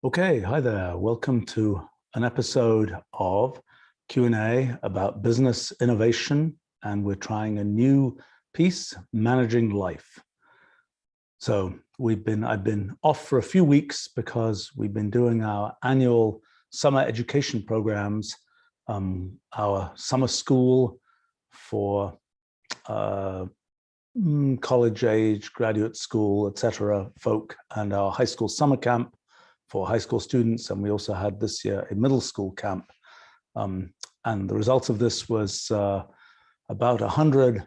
Okay, hi there. Welcome to an episode of Q&A about business innovation, and we're trying a new piece, managing life. So I've been off for a few weeks because we've been doing our annual summer education programs, our summer school for college age, graduate school, etc. folk, and our high school summer camp for high school students. And we also had this year a middle school camp. And the result of this was about 100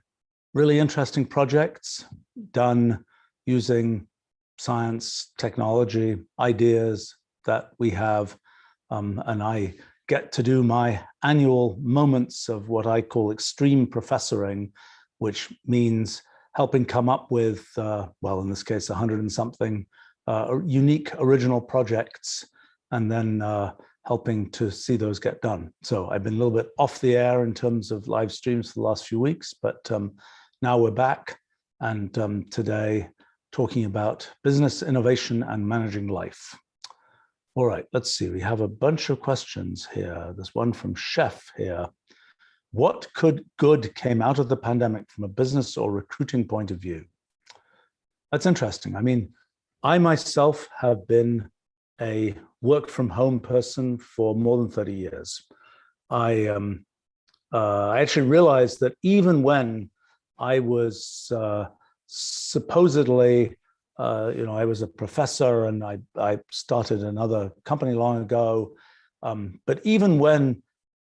really interesting projects done using science, technology, ideas that we have. And I get to do my annual moments of what I call extreme professoring, which means helping come up with, well, in this case, 100 and something unique original projects, and then helping to see those get done. So I've been a little bit off the air in terms of live streams for the last few weeks, but now we're back, and today talking about business innovation and managing life. All right, let's see. We have a bunch of questions here. There's one from Chef here. What good came out of the pandemic from a business or recruiting point of view? That's interesting. I mean, I myself have been a work from home person for more than 30 years. I actually realized that even when I was supposedly, I was a professor and I started another company long ago, but even when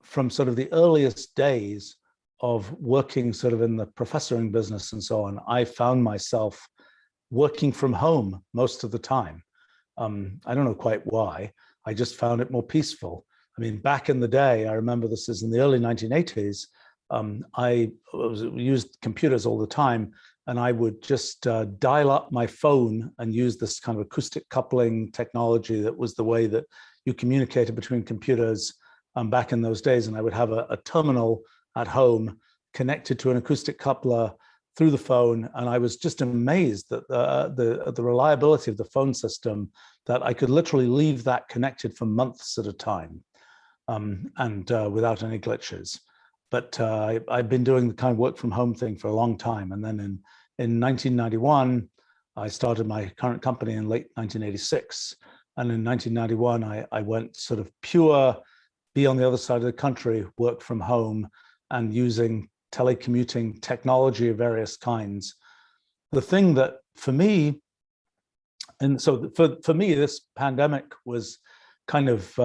from sort of the earliest days of working sort of in the professoring business and so on, I found myself working from home most of the time. I don't know quite why. I just found it more peaceful. I mean, back in the day, I remember this is in the early 1980s, I used computers all the time, and I would just dial up my phone and use this kind of acoustic coupling technology that was the way that you communicated between computers back in those days. And I would have a terminal at home connected to an acoustic coupler through the phone, and I was just amazed that the reliability of the phone system, that I could literally leave that connected for months at a time, and without any glitches. But I've been doing the kind of work from home thing for a long time, and then in 1991, I started my current company in late 1986, and in 1991, I went sort of pure, be on the other side of the country, work from home, and using telecommuting technology of various kinds. The thing that for me, and so for me, this pandemic was kind of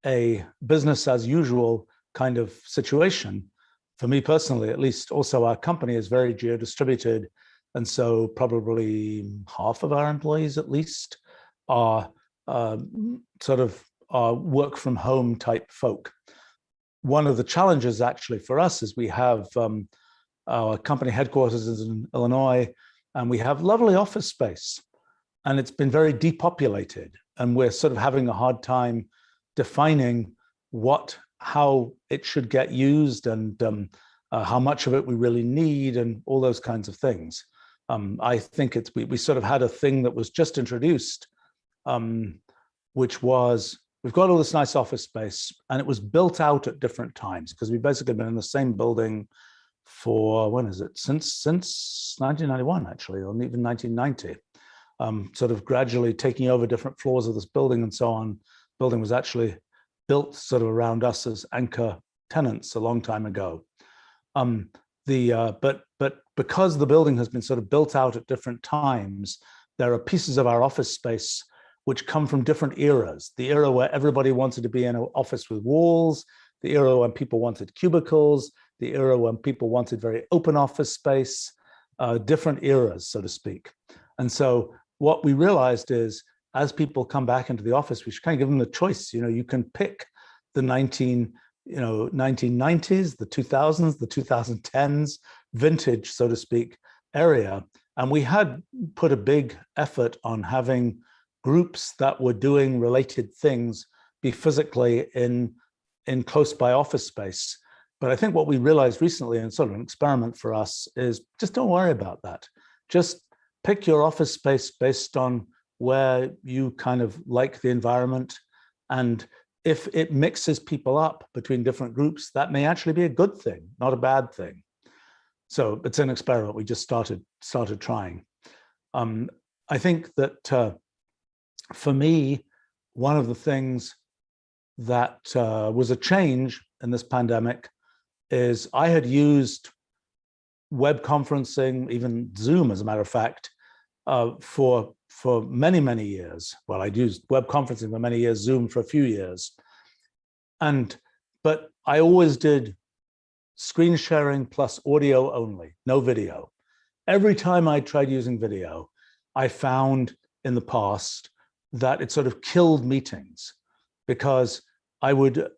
a business as usual kind of situation. For me personally, at least. Also, our company is very geo-distributed, and so probably half of our employees at least are sort of work from home type folk. One of the challenges actually for us is we have our company headquarters is in Illinois, and we have lovely office space, and it's been very depopulated, and we're sort of having a hard time defining how it should get used, and how much of it we really need, and all those kinds of things. I think we sort of had a thing that was just introduced, which was, we've got all this nice office space, and it was built out at different times, because we've basically been in the same building for, when is it? Since 1991, actually, or even 1990. Sort of gradually taking over different floors of this building and so on. Building was actually built sort of around us as anchor tenants a long time ago. But because the building has been sort of built out at different times, there are pieces of our office space which come from different eras. The era where everybody wanted to be in an office with walls, the era when people wanted cubicles, the era when people wanted very open office space, different eras, so to speak. And so what we realized is, as people come back into the office, we should kind of give them the choice. You can pick the 1990s, the 2000s, the 2010s, vintage, so to speak, area. And we had put a big effort on having groups that were doing related things be physically in close by office space. But I think what we realized recently, and sort of an experiment for us, is just don't worry about that. Just pick your office space based on where you kind of like the environment. And if it mixes people up between different groups, that may actually be a good thing, not a bad thing. So it's an experiment we just started trying. I think that for me, one of the things that was a change in this pandemic is I had used web conferencing, even Zoom, as a matter of fact, for many, many years. Well, I'd used web conferencing for many years, Zoom for a few years. But I always did screen sharing plus audio only, no video. Every time I tried using video, I found in the past that it sort of killed meetings, because I would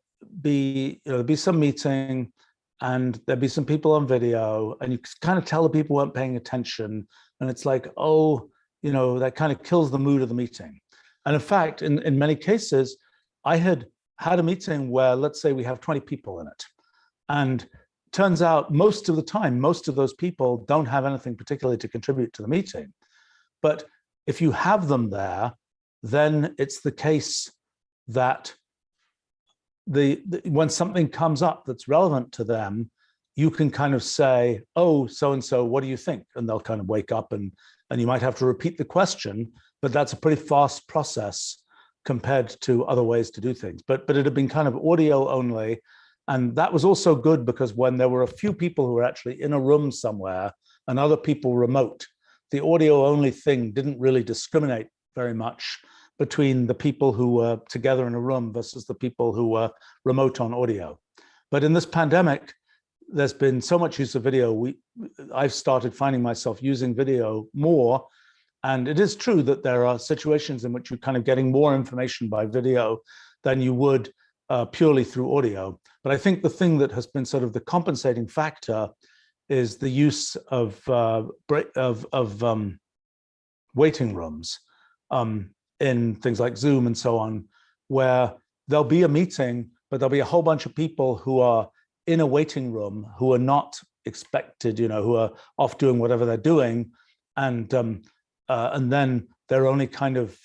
be, there'd be some meeting and there'd be some people on video, and you kind of tell the people weren't paying attention. And it's like, oh, that kind of kills the mood of the meeting. And in fact, in many cases, I had a meeting where, let's say we have 20 people in it. And turns out most of the time, most of those people don't have anything particularly to contribute to the meeting. But if you have them there, then it's the case that when something comes up that's relevant to them, you can kind of say, oh, so-and-so, what do you think? And they'll kind of wake up, and you might have to repeat the question, but that's a pretty fast process compared to other ways to do things. But it had been kind of audio only. And that was also good because when there were a few people who were actually in a room somewhere and other people remote, the audio only thing didn't really discriminate very much between the people who were together in a room versus the people who were remote on audio. But in this pandemic, there's been so much use of video. I've started finding myself using video more. And it is true that there are situations in which you're kind of getting more information by video than you would purely through audio. But I think the thing that has been sort of the compensating factor is the use of waiting rooms in things like Zoom and so on, where there'll be a meeting, but there'll be a whole bunch of people who are in a waiting room who are not expected, who are off doing whatever they're doing, and then they're only kind of,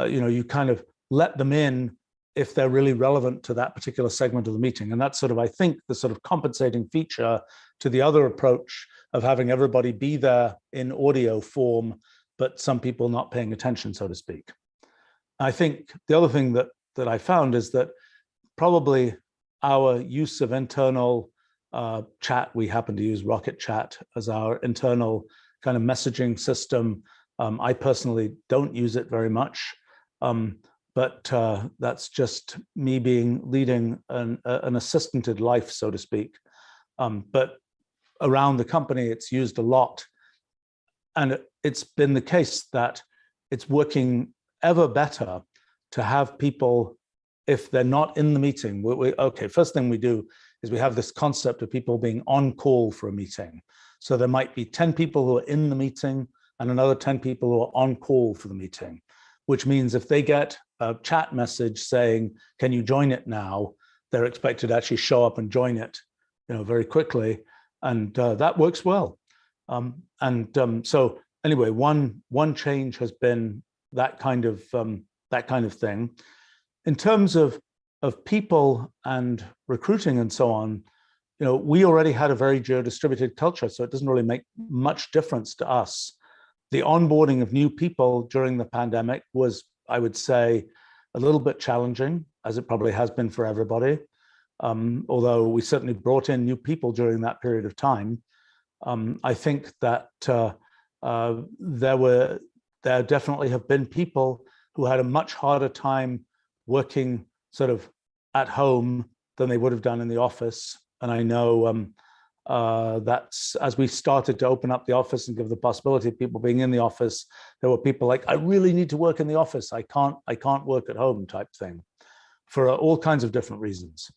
you kind of let them in if they're really relevant to that particular segment of the meeting. And that's sort of, I think, the sort of compensating feature to the other approach of having everybody be there in audio form, but some people not paying attention, so to speak. I think the other thing that I found is that probably our use of internal chat, we happen to use Rocket Chat as our internal kind of messaging system. I personally don't use it very much. But that's just me leading an assistanted life, so to speak. But around the company, it's used a lot. And it's been the case that it's working ever better to have people, if they're not in the meeting, okay, first thing we do is we have this concept of people being on call for a meeting. So there might be 10 people who are in the meeting and another 10 people who are on call for the meeting, which means if they get a chat message saying, can you join it now? They're expected to actually show up and join it, very quickly. And that works well. So anyway, one change has been that kind of thing. In terms of people and recruiting and so on, we already had a very geo-distributed culture, so it doesn't really make much difference to us. The onboarding of new people during the pandemic was, I would say, a little bit challenging, as it probably has been for everybody. Although we certainly brought in new people during that period of time. I think that there definitely have been people who had a much harder time working sort of at home than they would have done in the office. And I know that's, as we started to open up the office and give the possibility of people being in the office, there were people like, I really need to work in the office. I can't work at home type thing, for all kinds of different reasons.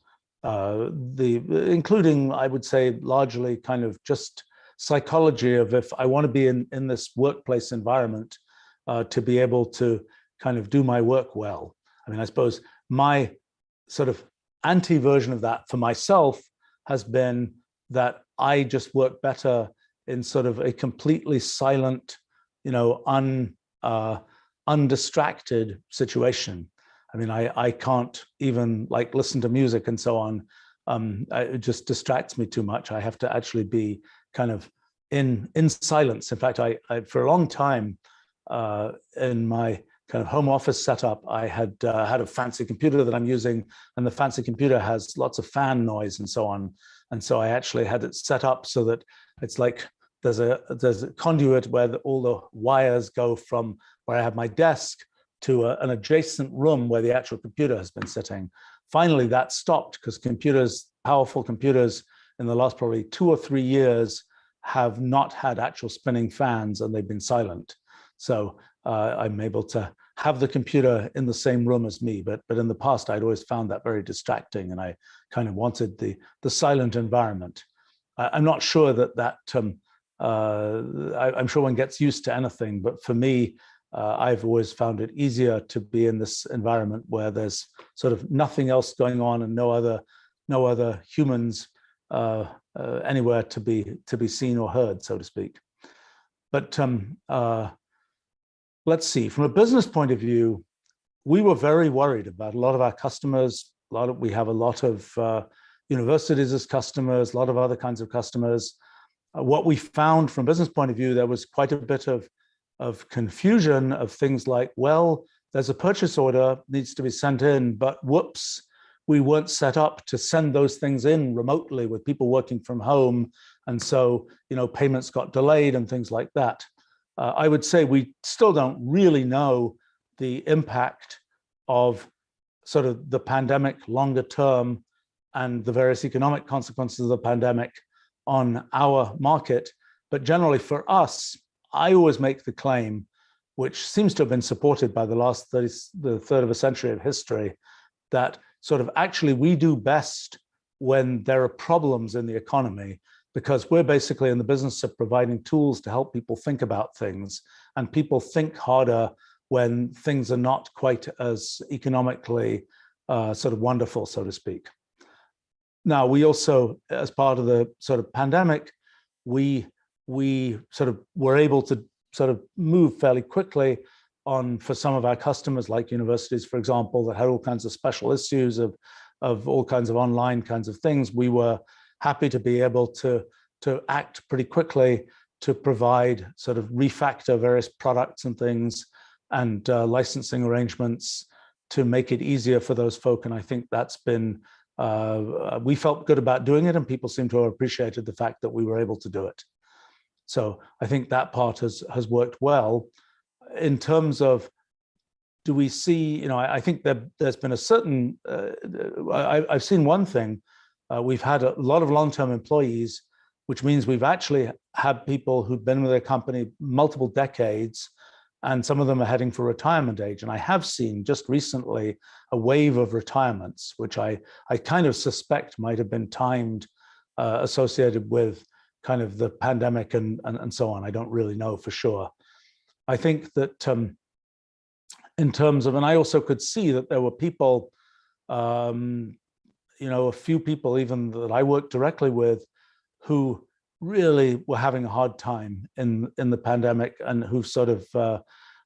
Including, I would say, largely kind of just psychology of, if I want to be in this workplace environment, to be able to kind of do my work well. I mean, I suppose my sort of anti-version of that for myself has been that I just work better in sort of a completely silent, undistracted situation. I mean, I can't even like listen to music and so on. It just distracts me too much. I have to actually be kind of in silence. In fact, I for a long time in my kind of home office setup, I had had a fancy computer that I'm using, and the fancy computer has lots of fan noise and so on. And so I actually had it set up so that it's like there's a conduit where all the wires go from where I have my desk to an adjacent room where the actual computer has been sitting. Finally, that stopped because computers, powerful computers, in the last probably 2 or 3 years have not had actual spinning fans, and they've been silent. So I'm able to have the computer in the same room as me, but in the past I'd always found that very distracting, and I kind of wanted the silent environment. I'm not sure that I'm sure one gets used to anything, but for me, I've always found it easier to be in this environment where there's sort of nothing else going on and no other humans anywhere to be seen or heard, so to speak. But let's see, from a business point of view, we were very worried about a lot of our customers. We have a lot of universities as customers, a lot of other kinds of customers. What we found from a business point of view, there was quite a bit of confusion of things like, well, there's a purchase order needs to be sent in, but whoops, we weren't set up to send those things in remotely with people working from home. And so, payments got delayed and things like that. I would say we still don't really know the impact of sort of the pandemic longer term and the various economic consequences of the pandemic on our market. But generally for us, I always make the claim, which seems to have been supported by the third of a century of history, that sort of actually we do best when there are problems in the economy, because we're basically in the business of providing tools to help people think about things, and people think harder when things are not quite as economically sort of wonderful, so to speak. Now, we also, as part of the sort of pandemic, we sort of were able to sort of move fairly quickly on for some of our customers, like universities, for example, that had all kinds of special issues of all kinds of online kinds of things. We were happy to be able to act pretty quickly to provide sort of refactor various products and things and licensing arrangements to make it easier for those folk. And I think that's been, we felt good about doing it, and people seem to have appreciated the fact that we were able to do it. So I think that part has worked well. In terms of, do we see, I think there's been a certain, I've seen one thing, we've had a lot of long-term employees, which means we've actually had people who've been with their company multiple decades, and some of them are heading for retirement age. And I have seen just recently a wave of retirements, which I kind of suspect might have been timed, associated with kind of the pandemic and so on. I don't really know for sure. I think that in terms of, and I also could see that there were people, a few people even that I worked directly with who really were having a hard time in the pandemic, and who sort of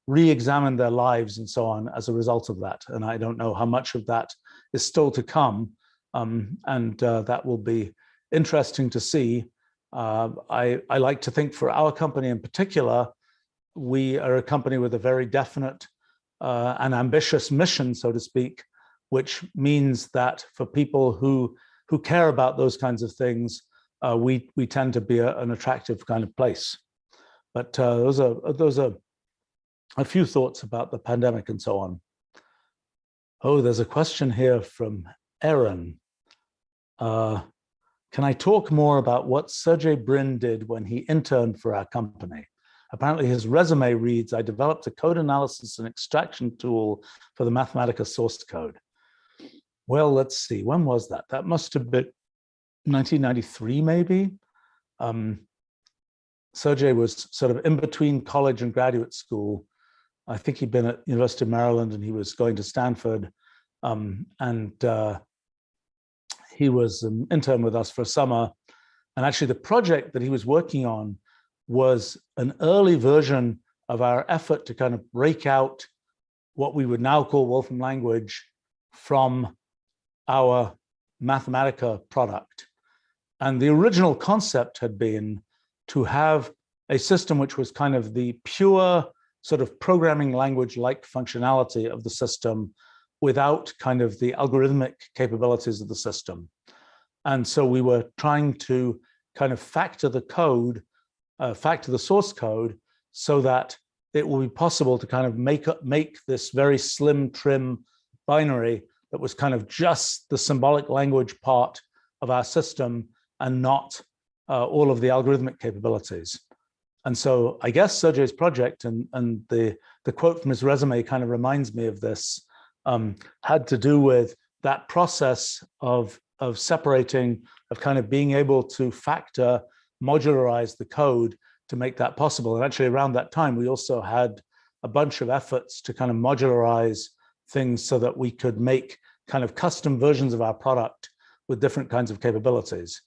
re-examined their lives and so on as a result of that. And I don't know how much of that is still to come. And that will be interesting to see. I like to think for our company in particular, we are a company with a very definite and ambitious mission, so to speak, which means that for people who care about those kinds of things, we tend to be an attractive kind of place. But those are a few thoughts about the pandemic and so on. Oh, there's a question here from Aaron. Can I talk more about what Sergey Brin did when he interned for our company? Apparently his resume reads, I developed a code analysis and extraction tool for the Mathematica source code. Well, let's see, when was that? That must have been 1993, maybe. Sergey was sort of in between college and graduate school. I think he'd been at University of Maryland and he was going to Stanford. He was an intern with us for a summer. And actually the project that he was working on was an early version of our effort to kind of break out what we would now call Wolfram language from our Mathematica product. And the original concept had been to have a system which was kind of the pure sort of programming language-like functionality of the system without kind of the algorithmic capabilities of the system. And so we were trying to kind of factor the code, factor the source code, so that it will be possible to kind of make this very slim, trim binary that was kind of just the symbolic language part of our system and not all of the algorithmic capabilities. And so I guess Sergey's project and the quote from his resume kind of reminds me of this, had to do with that process of separating, of kind of being able to factor, modularize the code to make that possible. And actually around that time, we also had a bunch of efforts to kind of modularize things so that we could make kind of custom versions of our product with different kinds of capabilities.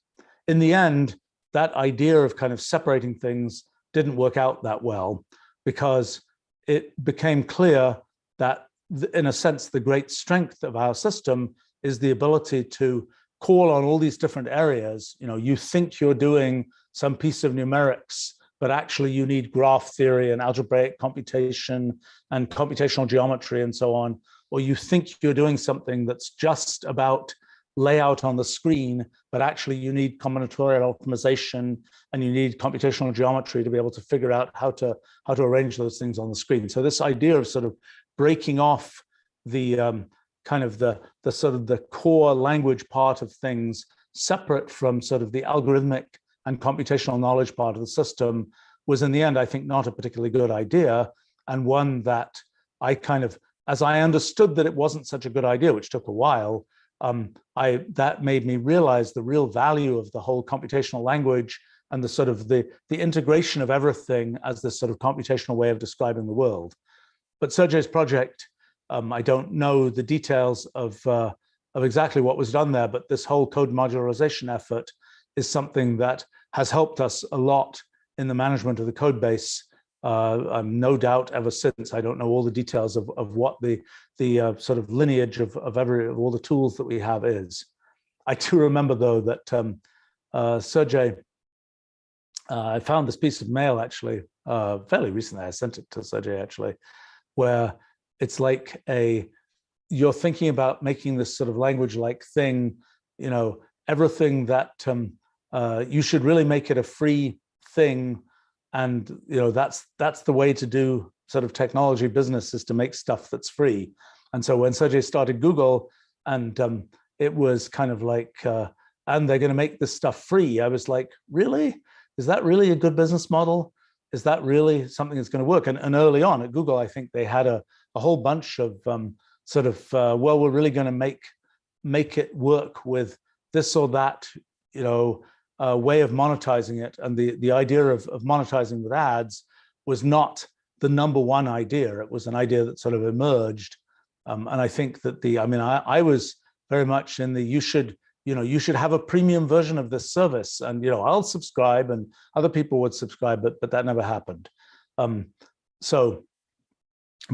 In the end, that idea of kind of separating things didn't work out that well, because it became clear that in a sense, the great strength of our system is the ability to call on all these different areas. You know, you think you're doing some piece of numerics, but actually you need graph theory and algebraic computation and computational geometry and so on. Or you think you're doing something that's just about layout on the screen, but actually you need combinatorial optimization and you need computational geometry to be able to figure out how to arrange those things on the screen. So this idea of sort of breaking off the kind of the sort of the core language part of things separate from sort of the algorithmic and computational knowledge part of the system was in the end, I think, not a particularly good idea, and one that I kind of, as I understood that it wasn't such a good idea, which took a while, that made me realize the real value of the whole computational language and the sort of the integration of everything as this sort of computational way of describing the world. But Sergey's project, I don't know the details of exactly what was done there, but this whole code modularization effort is something that has helped us a lot in the management of the code base. No doubt ever since. I don't know all the details of what the sort of lineage of all the tools that we have is. I do remember though that Sergey, I found this piece of mail actually fairly recently. I sent it to Sergey actually, where it's like you're thinking about making this sort of language-like thing, you know, everything that you should really make it a free thing. And, you know, that's the way to do sort of technology business, is to make stuff that's free. And so when Sergey started Google and it was kind of like, and they're going to make this stuff free, I was like, really? Is that really a good business model? Is that really something that's going to work? And early on at Google, I think they had a whole bunch of sort of, well, we're really going to make it work with this or that, you know, way of monetizing it. And the idea of monetizing with ads was not the number one idea. It was an idea that sort of emerged. And I think that I was very much in the, you should have a premium version of this service, and, you know, I'll subscribe and other people would subscribe, but that never happened. But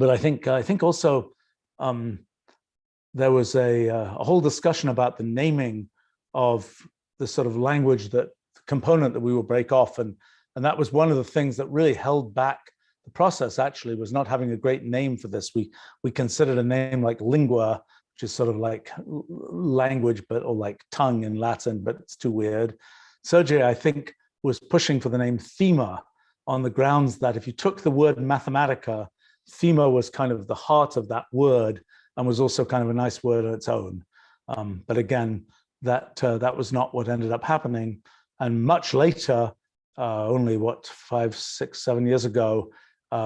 I think also there was a whole discussion about the naming of the sort of language, that component that we will break off. And that was one of the things that really held back the process, actually, was not having a great name for this. We considered a name like lingua, which is sort of like language, or like tongue in Latin, but it's too weird. Sergey, I think, was pushing for the name thema on the grounds that if you took the word Mathematica, thema was kind of the heart of that word and was also kind of a nice word on its own. But again, that was not what ended up happening. And much later, only 5, 6, 7 years ago,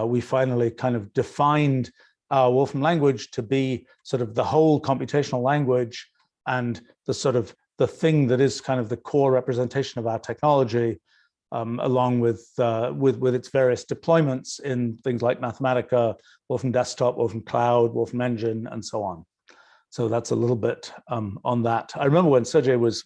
we finally kind of defined our Wolfram language to be sort of the whole computational language and the sort of the thing that is kind of the core representation of our technology, along with its various deployments in things like Mathematica, Wolfram Desktop, Wolfram Cloud, Wolfram Engine, and so on. So that's a little bit on that. I remember when Sergey was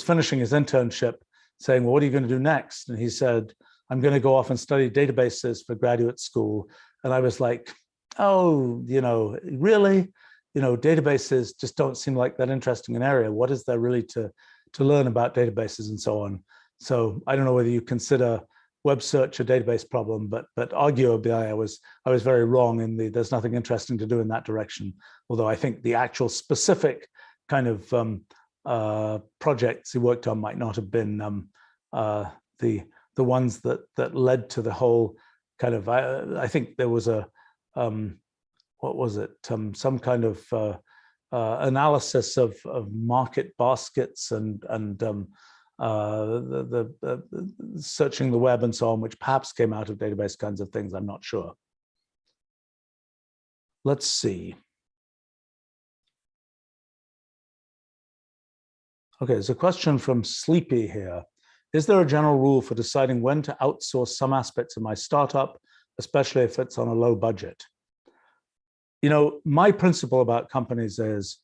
finishing his internship, saying, "Well, what are you going to do next?" And he said, I'm going to go off and study databases for graduate school. And I was like, oh, really? Databases just don't seem like that interesting an area. What is there really to learn about databases and so on? So I don't know whether you consider web search a database problem, but arguably I was very wrong in there's nothing interesting to do in that direction. Although I think the actual specific kind of projects he worked on might not have been the ones that led to the whole kind of. I think there was a what was it? Some kind of analysis of market baskets and the searching the web and so on, which perhaps came out of database kinds of things. I'm not sure. Let's see. Okay, there's a question from Sleepy here. Is there a general rule for deciding when to outsource some aspects of my startup, especially if it's on a low budget? My principle about companies is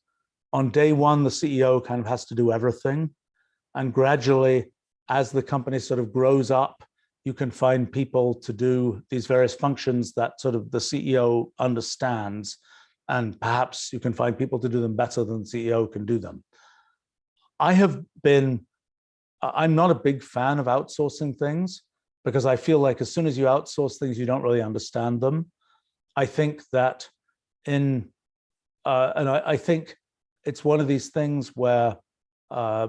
on day one, the CEO kind of has to do everything. And gradually, as the company sort of grows up, you can find people to do these various functions that sort of the CEO understands. And perhaps you can find people to do them better than the CEO can do them. I'm not a big fan of outsourcing things because I feel like as soon as you outsource things, you don't really understand them. I think that and I think it's one of these things where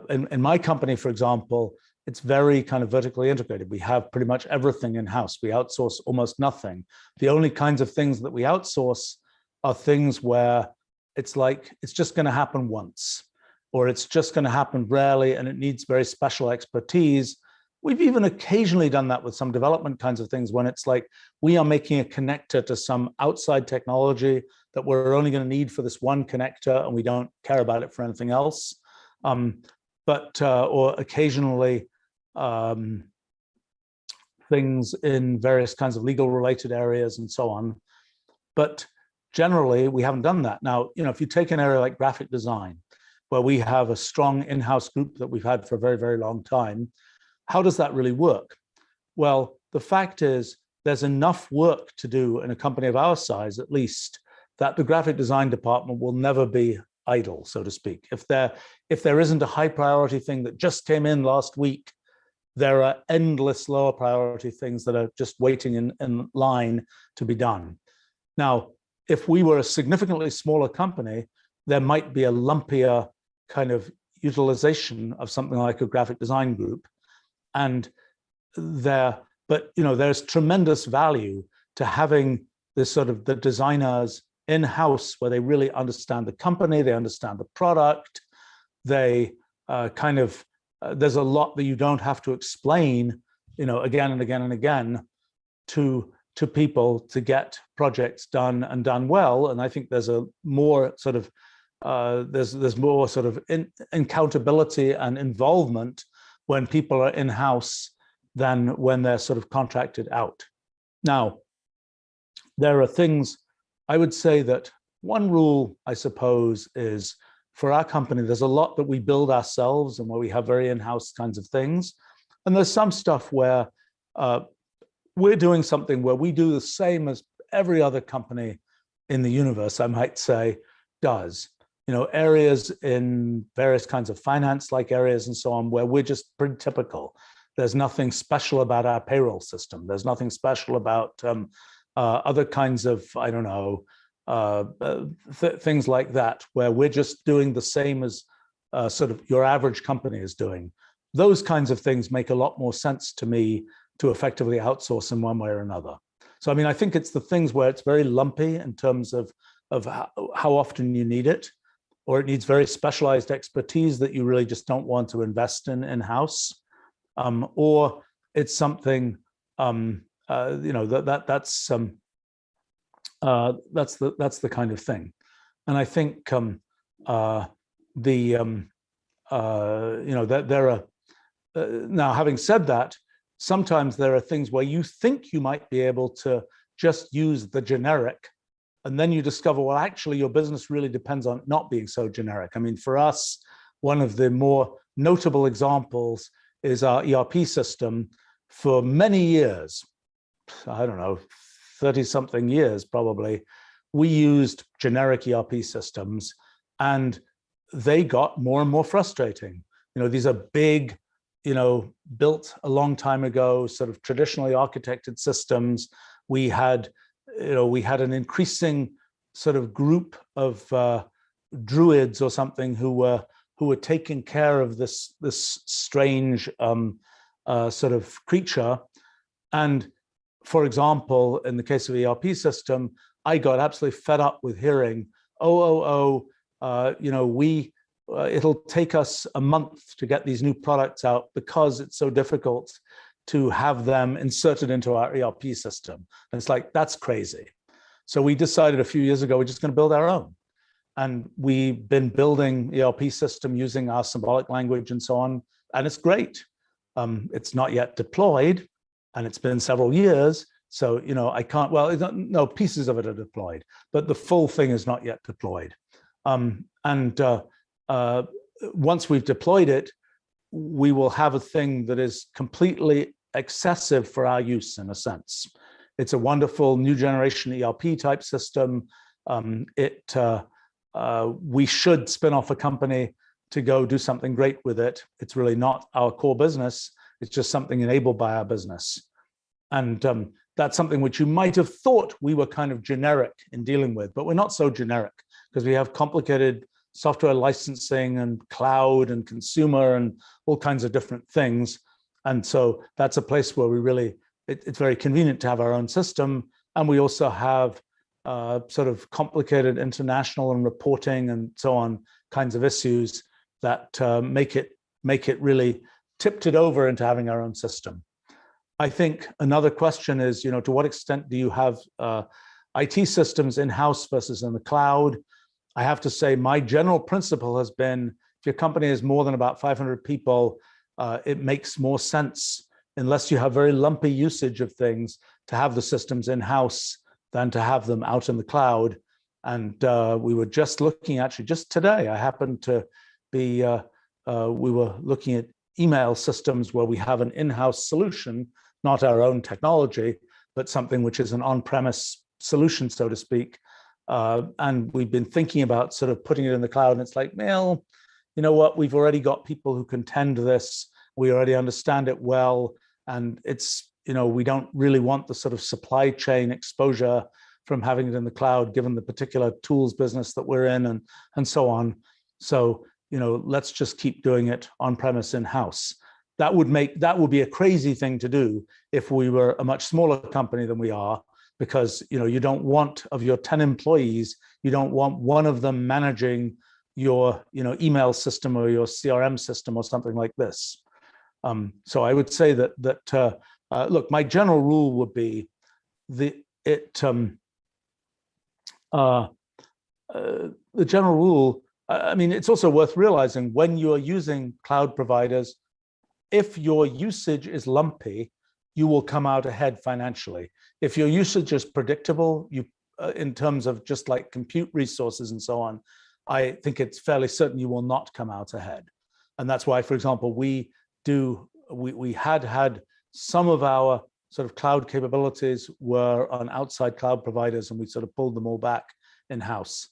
in my company, for example, it's very kind of vertically integrated. We have pretty much everything in-house. We outsource almost nothing. The only kinds of things that we outsource are things where it's like, it's just going to happen once, or it's just going to happen rarely, and it needs very special expertise. We've even occasionally done that with some development kinds of things when it's like, we are making a connector to some outside technology that we're only going to need for this one connector, and we don't care about it for anything else. Or occasionally things in various kinds of legal related areas and so on. But generally, we haven't done that. Now, if you take an area like graphic design, where we have a strong in-house group that we've had for a very, very long time, how does that really work? Well, the fact is there's enough work to do in a company of our size, at least, that the graphic design department will never be idle, so to speak. If there isn't a high priority thing that just came in last week, there are endless lower priority things that are just waiting in line to be done. Now, if we were a significantly smaller company, there might be a lumpier kind of utilization of something like a graphic design group. But there's tremendous value to having this sort of the designers in-house where they really understand the company, they understand the product, they there's a lot that you don't have to explain, again and again and again to people to get projects done and done well. And I think there's a more sort of there's more sort of accountability and involvement when people are in-house than when they're sort of contracted out. Now, there are things, I would say that one rule, I suppose, is for our company, there's a lot that we build ourselves and where we have very in-house kinds of things. And there's some stuff where we're doing something where we do the same as every other company in the universe, I might say, does. Areas in various kinds of finance-like areas and so on, where we're just pretty typical. There's nothing special about our payroll system. There's nothing special about other kinds of, I don't know, things like that, where we're just doing the same as sort of your average company is doing. Those kinds of things make a lot more sense to me to effectively outsource in one way or another. So, I mean, I think it's the things where it's very lumpy in terms of how often you need it, or it needs very specialized expertise that you really just don't want to invest in-house, or it's something that's the kind of thing. And I think there are now, having said that, sometimes there are things where you think you might be able to just use the generic, and then you discover, well, actually, your business really depends on not being so generic. I mean, for us, one of the more notable examples is our ERP system, for many years, I don't know, 30 something years probably, we used generic ERP systems, and they got more and more frustrating. These are big, built a long time ago, sort of traditionally architected systems. We had an increasing sort of group of druids or something who were taking care of this strange sort of creature. And for example, in the case of ERP system, I got absolutely fed up with hearing, it'll take us a month to get these new products out because it's so difficult to have them inserted into our ERP system. And it's like, that's crazy. So we decided a few years ago, we're just going to build our own. And we've been building ERP system using our symbolic language and so on. And it's great. It's not yet deployed, and it's been several years. So, I can't, no, pieces of it are deployed, but the full thing is not yet deployed. Once we've deployed it, we will have a thing that is completely excessive for our use, in a sense. It's a wonderful new generation ERP type system. We should spin off a company to go do something great with it. It's really not our core business. It's just something enabled by our business. And that's something which you might have thought we were kind of generic in dealing with, but we're not so generic because we have complicated software licensing and cloud and consumer and all kinds of different things. And so that's a place where we really, it's very convenient to have our own system. And we also have sort of complicated international and reporting and so on kinds of issues that make it really tipped it over into having our own system. I think another question is, to what extent do you have IT systems in-house versus in the cloud? I have to say my general principle has been, if your company is more than about 500 people, it makes more sense, unless you have very lumpy usage of things, to have the systems in-house than to have them out in the cloud. And we were just looking, actually just today, I happened to be, we were looking at email systems where we have an in-house solution, not our own technology, but something which is an on-premise solution, so to speak. And we've been thinking about sort of putting it in the cloud, and it's like, well, you know what, we've already got people who can tend this, we already understand it well, and it's, we don't really want the sort of supply chain exposure from having it in the cloud, given the particular tools business that we're in and so on. So, let's just keep doing it on-premise in-house. That would be a crazy thing to do if we were a much smaller company than we are, because you don't want, of your 10 employees, you don't want one of them managing your email system or your CRM system or something like this. So I would say that look, my general rule would be the general rule. I mean, it's also worth realizing when you are using cloud providers, if your usage is lumpy, you will come out ahead financially. If your usage is predictable, in terms of just like compute resources and so on, I think it's fairly certain you will not come out ahead. And that's why, for example, we had some of our sort of cloud capabilities were on outside cloud providers, and we sort of pulled them all back in-house.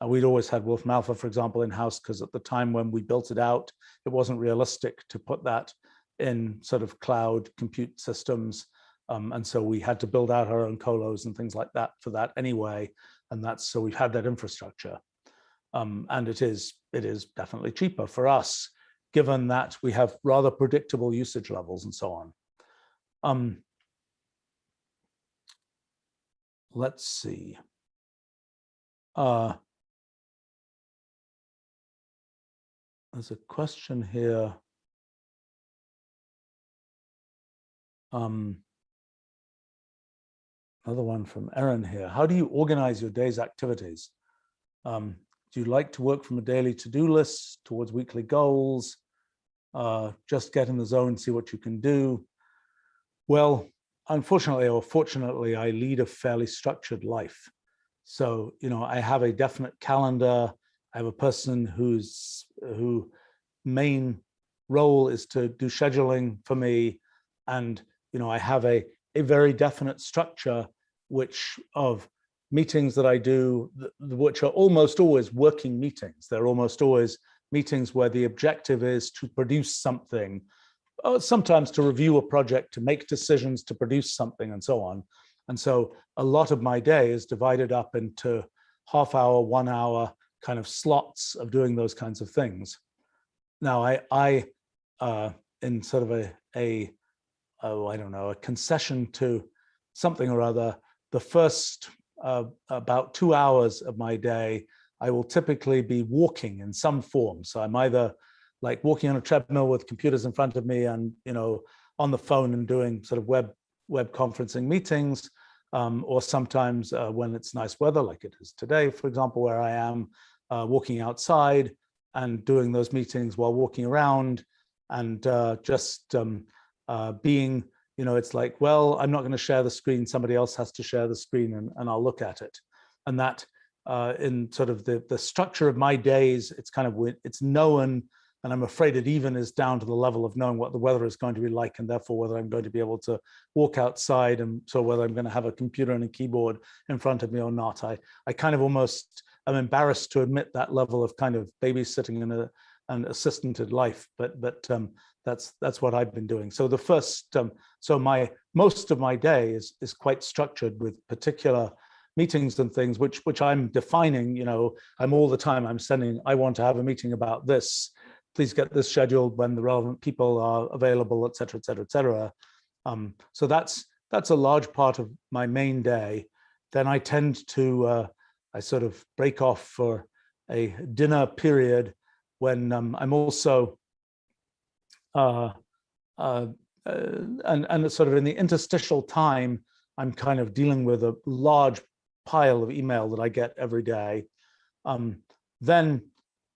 We'd always had Wolfram Alpha, for example, in-house, because at the time when we built it out, it wasn't realistic to put that in sort of cloud compute systems. And so we had to build out our own colos and things like that for that anyway. And so we've had that infrastructure. And it is definitely cheaper for us, given that we have rather predictable usage levels and so on. Let's see. There's a question here. Another one from Erin here. How do you organize your day's activities? Do you like to work from a daily to-do list towards weekly goals? Just get in the zone, see what you can do? Well, unfortunately or fortunately, I lead a fairly structured life. So, I have a definite calendar. I have a person whose main role is to do scheduling for me. And, I have a very definite structure which of meetings that I do, which are almost always working meetings. They're almost always meetings where the objective is to produce something, sometimes to review a project, to make decisions, to produce something, and so on. And so a lot of my day is divided up into half-hour, 1 hour kind of slots of doing those kinds of things. Now, I in sort of I don't know, a concession to something or other, the first about 2 hours of my day, I will typically be walking in some form. So I'm either like walking on a treadmill with computers in front of me and, on the phone and doing sort of web conferencing meetings, or sometimes when it's nice weather, like it is today, for example, where I am walking outside and doing those meetings while walking around and just being, it's like, well, I'm not going to share the screen. Somebody else has to share the screen and I'll look at it. And that in sort of the structure of my days, it's kind of, it's known, and I'm afraid it even is down to the level of knowing what the weather is going to be like, and therefore whether I'm going to be able to walk outside, and so whether I'm going to have a computer and a keyboard in front of me or not. I kind of almost am embarrassed to admit that level of kind of babysitting in an assistanted life, but that's what I've been doing. So the first, so most of my day is quite structured with particular meetings and things which I'm defining. I'm all the time I'm sending, I want to have a meeting about this, please get this scheduled when the relevant people are available, et cetera, et cetera, et cetera. So that's a large part of my main day. Then I tend to I sort of break off for a dinner period when I'm also and sort of in the interstitial time, I'm kind of dealing with a large pile of email that I get every day. Then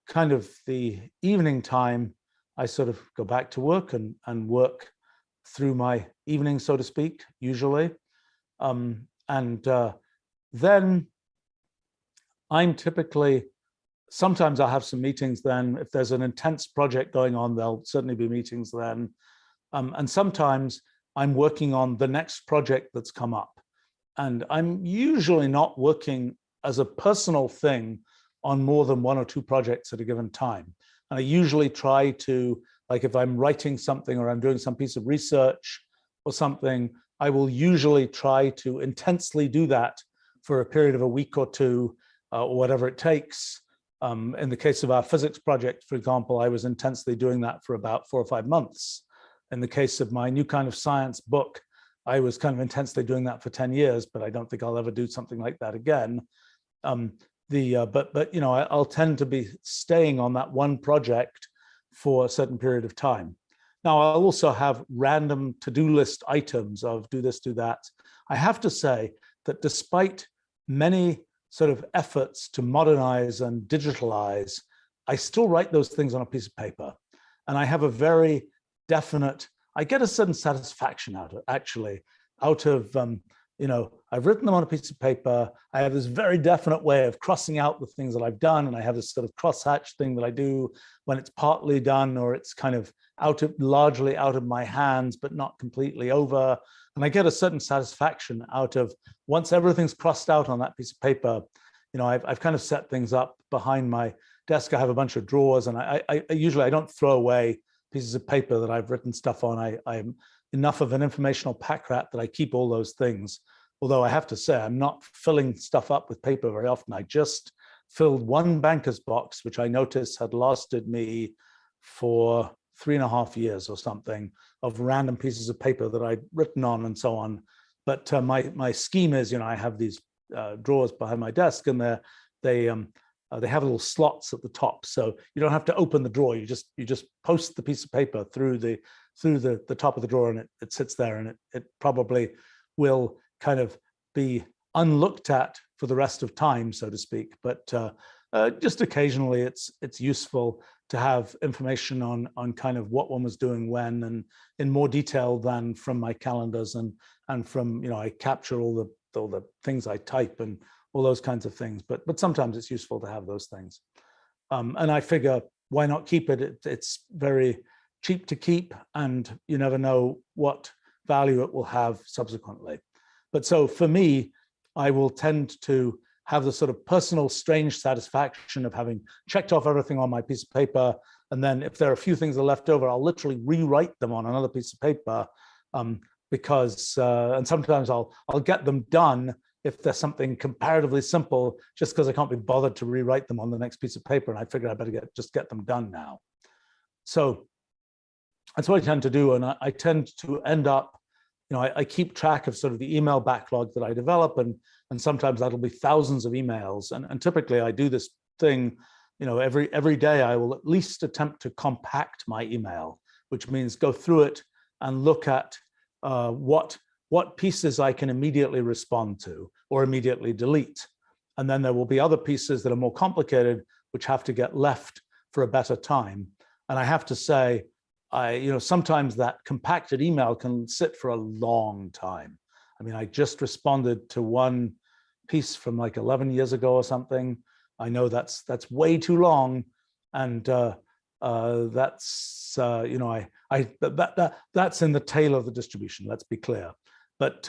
kind of the evening time, I sort of go back to work and work through my evening, so to speak, usually. Then I'm typically, sometimes I'll have some meetings then. If there's an intense project going on, there'll certainly be meetings then. And sometimes I'm working on the next project that's come up. And I'm usually not working as a personal thing on more than 1 or 2 projects at a given time. And I usually try to, like if I'm writing something or I'm doing some piece of research or something, I will usually try to intensely do that for a period of a week or 2, or whatever it takes. In the case of our physics project, for example, I was intensely doing that for about 4 or 5 months. In the case of my New Kind of Science book, I was kind of intensely doing that for 10 years, but I don't think I'll ever do something like that again. But I'll tend to be staying on that one project for a certain period of time. Now, I'll also have random to-do list items of do this, do that. I have to say that despite many sort of efforts to modernize and digitalize, I still write those things on a piece of paper. And I have a very definite, I get a certain satisfaction out of, I've written them on a piece of paper. I have this very definite way of crossing out the things that I've done. And I have this sort of crosshatch thing that I do when it's partly done, or it's kind of largely out of my hands, but not completely over. And I get a certain satisfaction out of, once everything's crossed out on that piece of paper, I've kind of set things up behind my desk. I have a bunch of drawers, and I usually don't throw away pieces of paper that I've written stuff on. I'm enough of an informational pack rat that I keep all those things. Although I have to say, I'm not filling stuff up with paper very often. I just filled one banker's box, which I noticed had lasted me for 3.5 years or something, of random pieces of paper that I'd written on and so on. But my scheme is, I have these drawers behind my desk, and they have little slots at the top, so you don't have to open the drawer. You just post the piece of paper through the top of the drawer, and it sits there, and it probably will kind of be unlooked at for the rest of time, so to speak. But just occasionally, it's useful to have information on kind of what one was doing when, and in more detail than from my calendars and from, I capture all the things I type and all those kinds of things. But sometimes it's useful to have those things. And I figure, why not keep it? It's very cheap to keep, and you never know what value it will have subsequently. But so for me, I will tend to have the sort of personal strange satisfaction of having checked off everything on my piece of paper. And then if there are a few things that are left over, I'll literally rewrite them on another piece of paper because, and sometimes I'll get them done if there's something comparatively simple, just because I can't be bothered to rewrite them on the next piece of paper. And I figure I better just get them done now. So that's what I tend to do. And I tend to end up, I keep track of sort of the email backlog that I develop, and sometimes that'll be thousands of emails. And typically I do this thing, every day I will at least attempt to compact my email, which means go through it and look at what pieces I can immediately respond to or immediately delete. And then there will be other pieces that are more complicated, which have to get left for a better time. And I have to say, sometimes that compacted email can sit for a long time. I mean, I just responded to one piece from like 11 years ago or something. I know that's way too long, and that's that's in the tail of the distribution. Let's be clear. But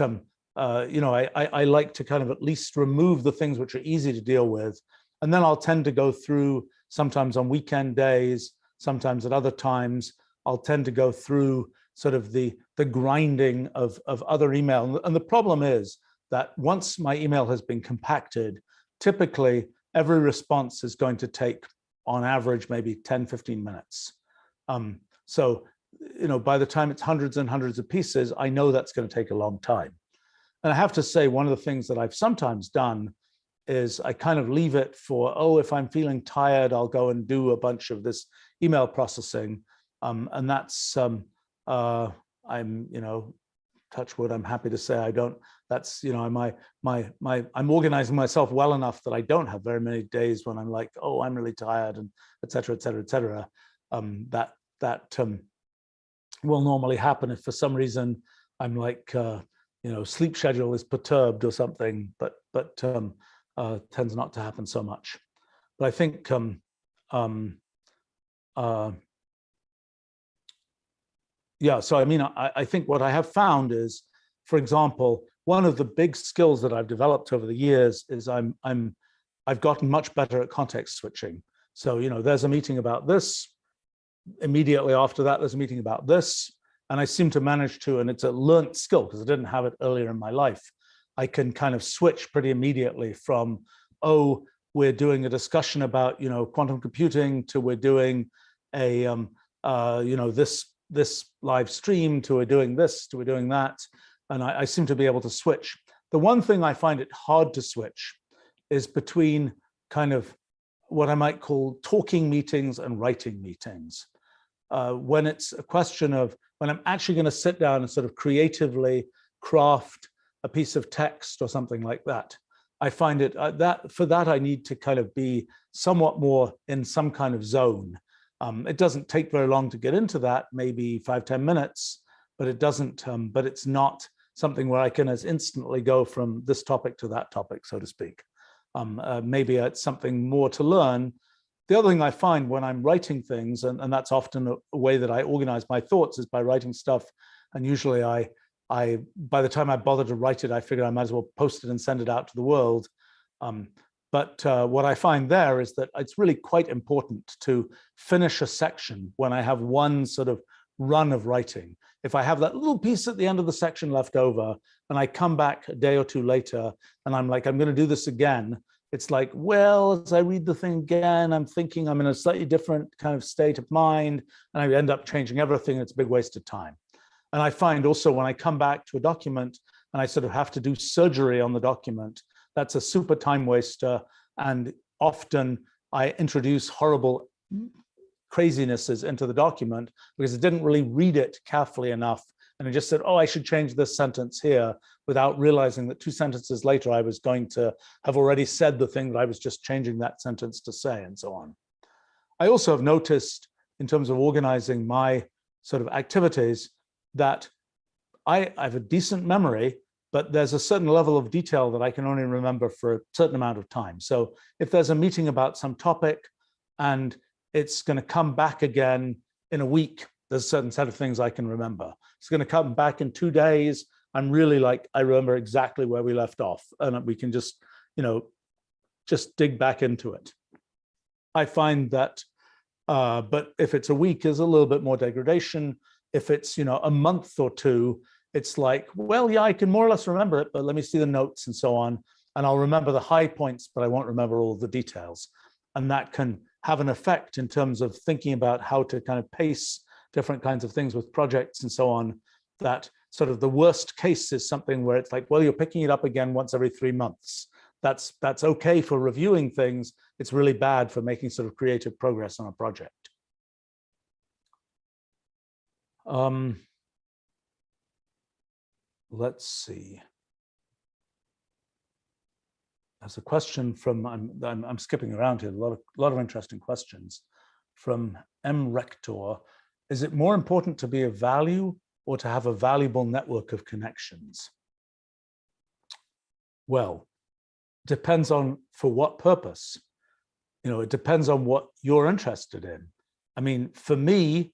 I like to kind of at least remove the things which are easy to deal with, and then I'll tend to go through sometimes on weekend days, sometimes at other times. I'll tend to go through sort of the grinding of other email. And the problem is that once my email has been compacted, typically every response is going to take, on average, maybe 10, 15 minutes. So, by the time it's hundreds and hundreds of pieces, I know that's going to take a long time. And I have to say, one of the things that I've sometimes done is I kind of leave it for, if I'm feeling tired, I'll go and do a bunch of this email processing. And that's, I'm, touch wood, I'm happy to say I don't, that's, I'm organizing myself well enough that I don't have very many days when I'm like, I'm really tired, and et cetera, et cetera, et cetera. That will normally happen if for some reason I'm like, sleep schedule is perturbed or something, but tends not to happen so much. But I think, so I mean, I think what I have found is, for example, one of the big skills that I've developed over the years is I've gotten much better at context switching. So, there's a meeting about this. Immediately after that, there's a meeting about this. And I seem to manage to, and it's a learned skill because I didn't have it earlier in my life. I can kind of switch pretty immediately from, we're doing a discussion about, quantum computing, to we're doing a, this live stream, to we're doing this, to we're doing that. And I seem to be able to switch. The one thing I find it hard to switch is between kind of what I might call talking meetings and writing meetings. When it's a question of, when I'm actually going to sit down and sort of creatively craft a piece of text or something like that, I find it for that I need to kind of be somewhat more in some kind of zone. It doesn't take very long to get into that, maybe 5-10 minutes, but it doesn't. But it's not something where I can as instantly go from this topic to that topic, so to speak. Maybe it's something more to learn. The other thing I find when I'm writing things, and that's often a way that I organize my thoughts, is by writing stuff. And usually I by the time I bother to write it, I figure I might as well post it and send it out to the world. But what I find there is that it's really quite important to finish a section when I have one sort of run of writing. If I have that little piece at the end of the section left over, and I come back a day or two later, and I'm like, I'm going to do this again, it's like, well, as I read the thing again, I'm thinking I'm in a slightly different kind of state of mind, and I end up changing everything. It's a big waste of time. And I find also when I come back to a document and I sort of have to do surgery on the document, that's a super time waster. And often I introduce horrible crazinesses into the document because I didn't really read it carefully enough. And I just said, I should change this sentence here, without realizing that 2 sentences later, I was going to have already said the thing that I was just changing that sentence to say, and so on. I also have noticed, in terms of organizing my sort of activities, that I have a decent memory, but there's a certain level of detail that I can only remember for a certain amount of time. So if there's a meeting about some topic and it's going to come back again in a week, there's a certain set of things I can remember. It's going to come back in 2 days. I'm really like, I remember exactly where we left off, and we can just, just dig back into it. I find that, but if it's a week, there's a little bit more degradation. If it's, a month or two, it's like, well, yeah, I can more or less remember it, but let me see the notes and so on. And I'll remember the high points, but I won't remember all the details. And that can have an effect in terms of thinking about how to kind of pace different kinds of things with projects and so on. That sort of the worst case is something where it's like, well, you're picking it up again once every 3 months. That's okay for reviewing things. It's really bad for making sort of creative progress on a project. Let's see. There's a question from, I'm skipping around here, a lot of interesting questions. From M. Rector, is it more important to be of value or to have a valuable network of connections? Well, depends on for what purpose. It depends on what you're interested in. I mean, for me,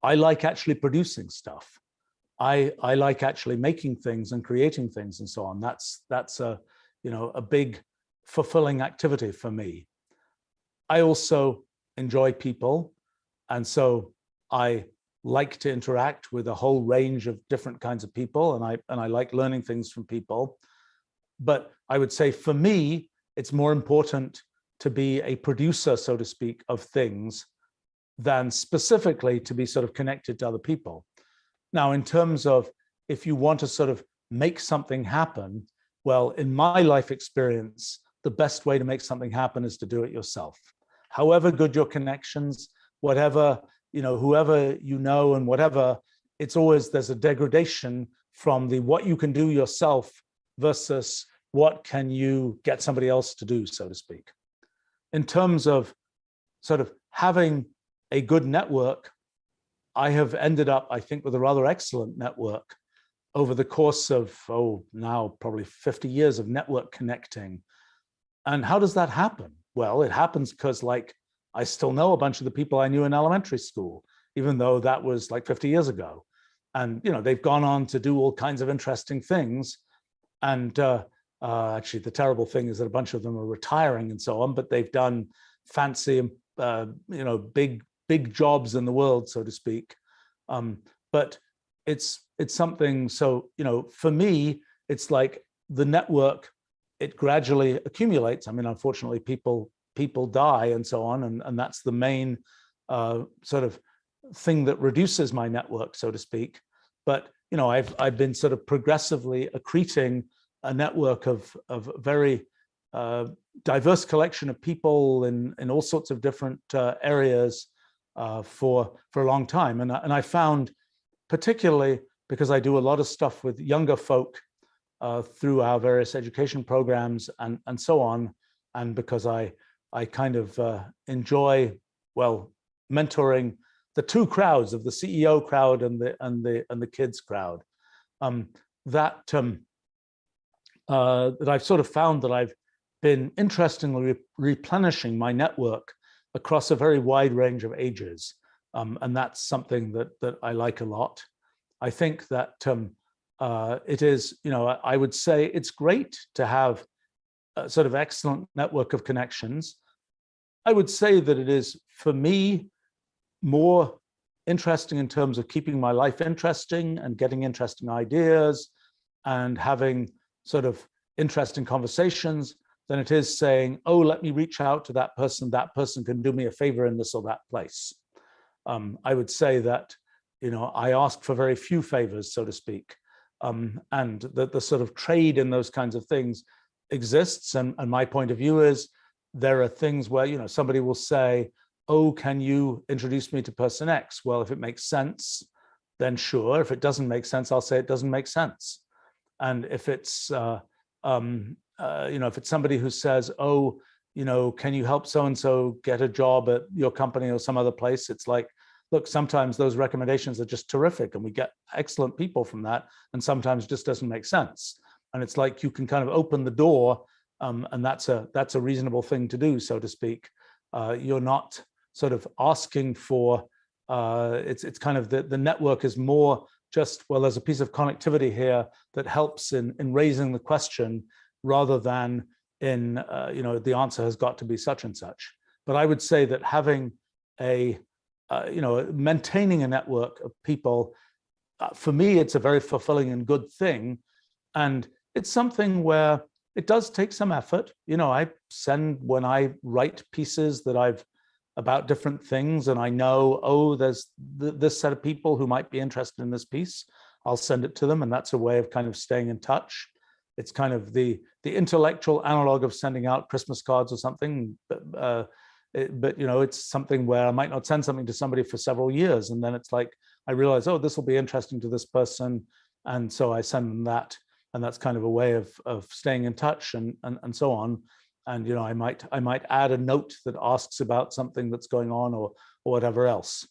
I like actually producing stuff. I like actually making things and creating things and so on. That's a big fulfilling activity for me. I also enjoy people, and so I like to interact with a whole range of different kinds of people, and I like learning things from people. But I would say for me, it's more important to be a producer, so to speak, of things than specifically to be sort of connected to other people. Now, in terms of if you want to sort of make something happen, well, in my life experience, the best way to make something happen is to do it yourself. However good your connections, whatever, whoever and whatever, it's always, there's a degradation from the what you can do yourself versus what can you get somebody else to do, so to speak. In terms of sort of having a good network, I have ended up, I think, with a rather excellent network over the course of, now probably 50 years of network connecting. And how does that happen? Well, it happens because I still know a bunch of the people I knew in elementary school, even though that was like 50 years ago. And, they've gone on to do all kinds of interesting things. And actually, the terrible thing is that a bunch of them are retiring and so on, but they've done fancy, big jobs in the world, so to speak. But it's something, so, for me, it's like the network, it gradually accumulates. I mean, unfortunately, people die and so on, and that's the main sort of thing that reduces my network, so to speak. But, I've been sort of progressively accreting a network of very diverse collection of people in all sorts of different areas for a long time. And I found, particularly because I do a lot of stuff with younger folk through our various education programs and so on, and because I kind of enjoy, well, mentoring the two crowds of the CEO crowd and the kids crowd, that I've sort of found that I've been interestingly replenishing my network across a very wide range of ages. And that's something that I like a lot. I think that it is, I would say it's great to have a sort of excellent network of connections. I would say that it is, for me, more interesting in terms of keeping my life interesting and getting interesting ideas and having sort of interesting conversations than it is saying, oh, let me reach out to that person can do me a favor in this or that place. I would say that, I ask for very few favors, so to speak, and that the sort of trade in those kinds of things exists. And my point of view is there are things where, somebody will say, oh, can you introduce me to person X? Well, if it makes sense, then sure. If it doesn't make sense, I'll say it doesn't make sense. And if it's, if it's somebody who says, oh, can you help so-and-so get a job at your company or some other place? It's like, look, sometimes those recommendations are just terrific and we get excellent people from that, and sometimes it just doesn't make sense. And it's like you can kind of open the door, and that's a reasonable thing to do, so to speak. You're not sort of asking for It's kind of the network is more just, well, there's a piece of connectivity here that helps in raising the question rather than in, the answer has got to be such and such. But I would say that having maintaining a network of people, for me, it's a very fulfilling and good thing. And it's something where it does take some effort. I send, when I write pieces that I've about different things, and I know, oh, there's this set of people who might be interested in this piece, I'll send it to them. And that's a way of kind of staying in touch. It's kind of the intellectual analog of sending out Christmas cards or something. But it's something where I might not send something to somebody for several years. And then it's like, I realize, oh, this will be interesting to this person. And so I send them that. And that's kind of a way of staying in touch and so on. And I might add a note that asks about something that's going on or whatever else.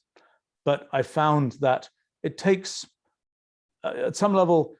But I found that it takes, at some level,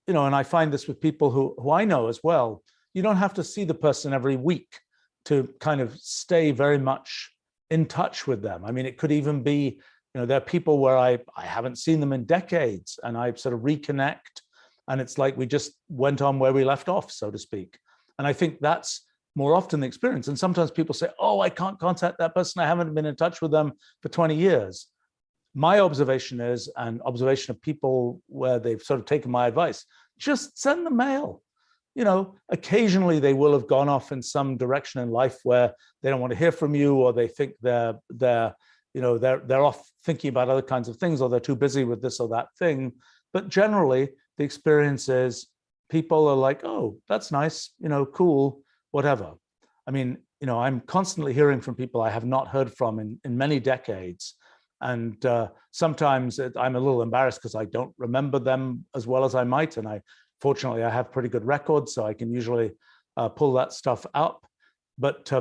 and I find this with people who I know as well, you don't have to see the person every week to kind of stay very much in touch with them. I mean, it could even be, there are people where I haven't seen them in decades, and I sort of reconnect, and it's like we just went on where we left off, so to speak. And I think that's more often the experience. And sometimes people say, oh, I can't contact that person, I haven't been in touch with them for 20 years. My observation is, and observation of people where they've sort of taken my advice, just send the mail. Occasionally they will have gone off in some direction in life where they don't want to hear from you, or they think they're off thinking about other kinds of things, or they're too busy with this or that thing. But generally, the experience is people are like, oh, that's nice, cool, whatever. I mean, I'm constantly hearing from people I have not heard from in many decades. And sometimes I'm a little embarrassed because I don't remember them as well as I might. And fortunately, I have pretty good records, so I can usually pull that stuff up. But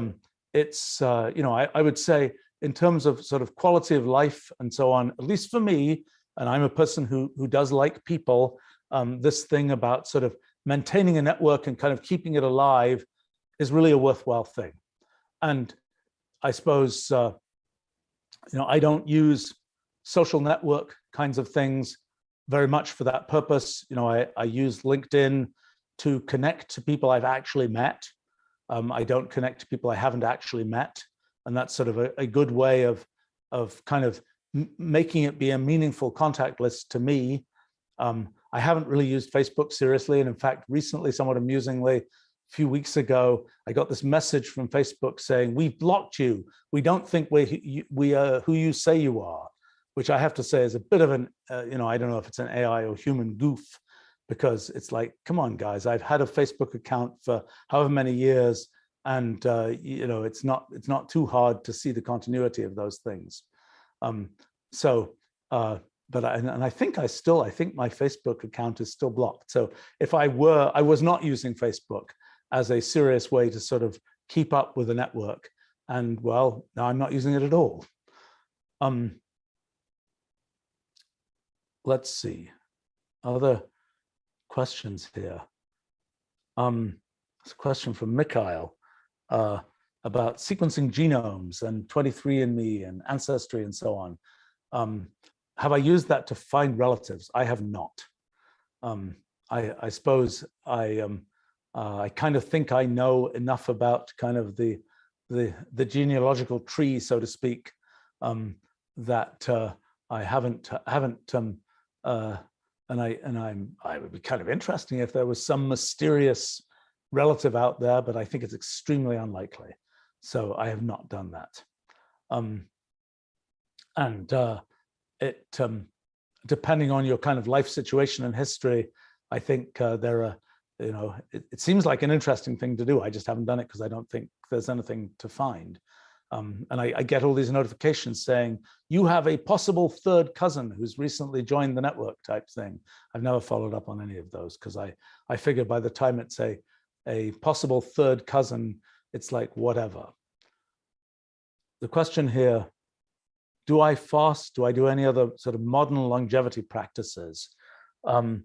it's, I would say in terms of sort of quality of life and so on, at least for me, and I'm a person who does like people, this thing about sort of maintaining a network and kind of keeping it alive is really a worthwhile thing. And I suppose, I don't use social network kinds of things very much for that purpose. I use LinkedIn to connect to people I've actually met. I don't connect to people I haven't actually met. And that's sort of a good way of kind of making it be a meaningful contact list to me. I haven't really used Facebook seriously. And in fact, recently, somewhat amusingly, a few weeks ago, I got this message from Facebook saying, we've blocked you. We don't think we are who you say you are, which I have to say is a bit of an, I don't know if it's an AI or human goof, because it's like, come on, guys, I've had a Facebook account for however many years, and it's not too hard to see the continuity of those things. But I think my Facebook account is still blocked. So if I was not using Facebook as a serious way to sort of keep up with the network, and well, now I'm not using it at all. Let's see, other questions here. There's a question from Mikhail about sequencing genomes and 23andMe and ancestry and so on. Have I used that to find relatives? I have not. I suppose I kind of think I know enough about kind of the genealogical tree, so to speak, that I haven't. I would be kind of interesting if there was some mysterious relative out there, but I think it's extremely unlikely. So I have not done that. Depending on your kind of life situation and history, I think there are, it seems like an interesting thing to do. I just haven't done it because I don't think there's anything to find. And I get all these notifications saying, you have a possible third cousin who's recently joined the network type thing. I've never followed up on any of those because I figure by the time it's a possible third cousin, it's like whatever. The question here, do I fast? Do I do any other sort of modern longevity practices? I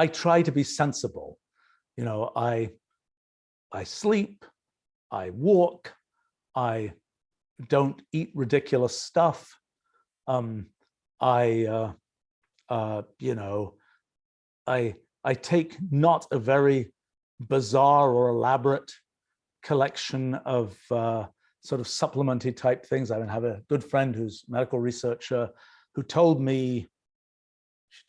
try to be sensible. I sleep, I walk, I don't eat ridiculous stuff. I you know, I take not a very bizarre or elaborate collection of sort of supplementary type things. I have a good friend who's a medical researcher who told me,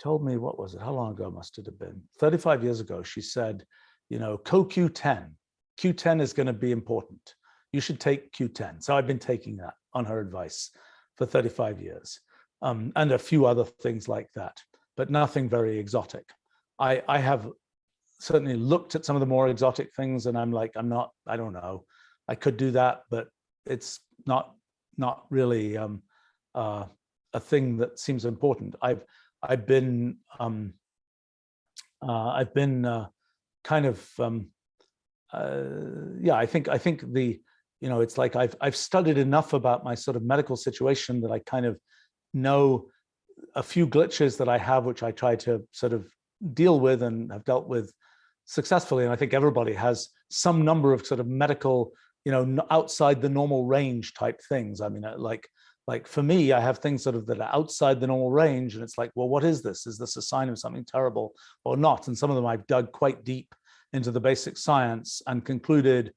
what was it? How long ago must it have been? 35 years ago, she said, you know, CoQ10. Q10 is going to be important. You should take Q10. So I've been taking that on her advice for 35 years. And a few other things like that, but nothing very exotic. I have certainly looked at some of the more exotic things, and I'm like, I don't know. I could do that, but it's not really a thing that seems important. I've been kind of yeah. I think the, you know, it's like I've studied enough about my sort of medical situation that I kind of know a few glitches that I have, which I try to sort of deal with and have dealt with successfully. And I think everybody has some number of sort of medical, you know, outside the normal range type things. I mean, like for me, I have things sort of that are outside the normal range, and it's like, well, what is this? Is this a sign of something terrible or not? And some of them I've dug quite deep into the basic science and concluded,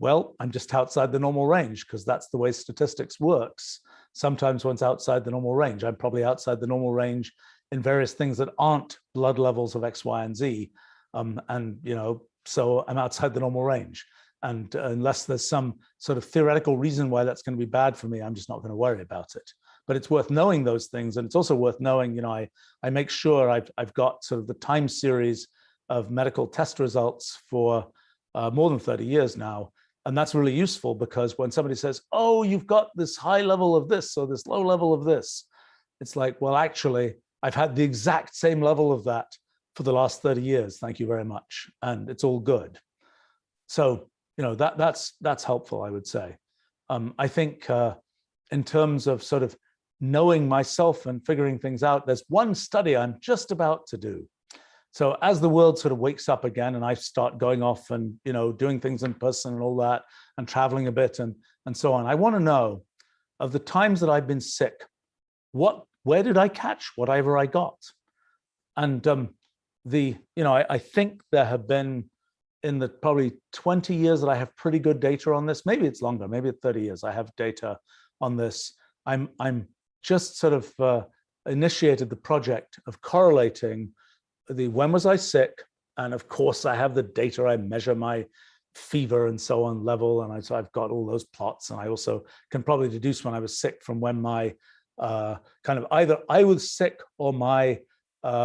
well, I'm just outside the normal range, because that's the way statistics works. Sometimes one's outside the normal range. I'm probably outside the normal range in various things that aren't blood levels of X, Y, and Z. And, you know, so I'm outside the normal range. And unless there's some sort of theoretical reason why that's going to be bad for me, I'm just not going to worry about it. But it's worth knowing those things. And it's also worth knowing, you know, I make sure I've got sort of the time series of medical test results for more than 30 years now. And that's really useful, because when somebody says, oh, you've got this high level of this or this low level of this, it's like, well, actually, I've had the exact same level of that for the last 30 years. Thank you very much. And it's all good. So, you know, that's helpful, I would say. I think in terms of sort of knowing myself and figuring things out, there's one study I'm just about to do. So as the world sort of wakes up again and I start going off and, you know, doing things in person and all that, and traveling a bit and so on, I want to know, of the times that I've been sick, where did I catch whatever I got? And you know, I think there have been, in the probably 20 years that I have pretty good data on this, maybe it's longer, maybe it's 30 years, I have data on this. I'm just sort of initiated the project of correlating when was I sick, and of course I have the data. I measure my fever and so on level, and so I've got all those plots, and I also can probably deduce when I was sick from when my kind of either I was sick or my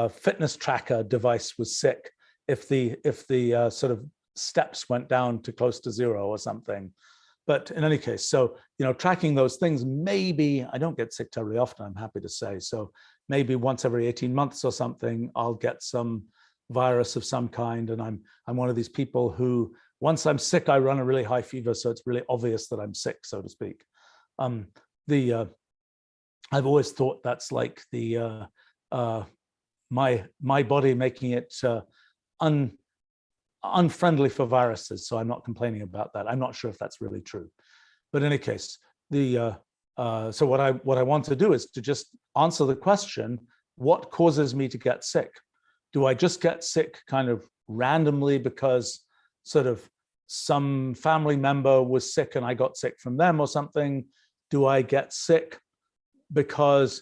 fitness tracker device was sick, if the sort of steps went down to close to 0 or something. But in any case, so, you know, tracking those things, maybe I don't get sick terribly often, I'm happy to say. So maybe once every 18 months or something, I'll get some virus of some kind. And I'm one of these people who, once I'm sick, I run a really high fever. So it's really obvious that I'm sick, so to speak. I've always thought that's like the my body making it unfriendly for viruses, so I'm not complaining about that. I'm not sure if that's really true, but in any case, so what I want to do is to just answer the question: what causes me to get sick? Do I just get sick kind of randomly because sort of some family member was sick and I got sick from them or something? Do I get sick because,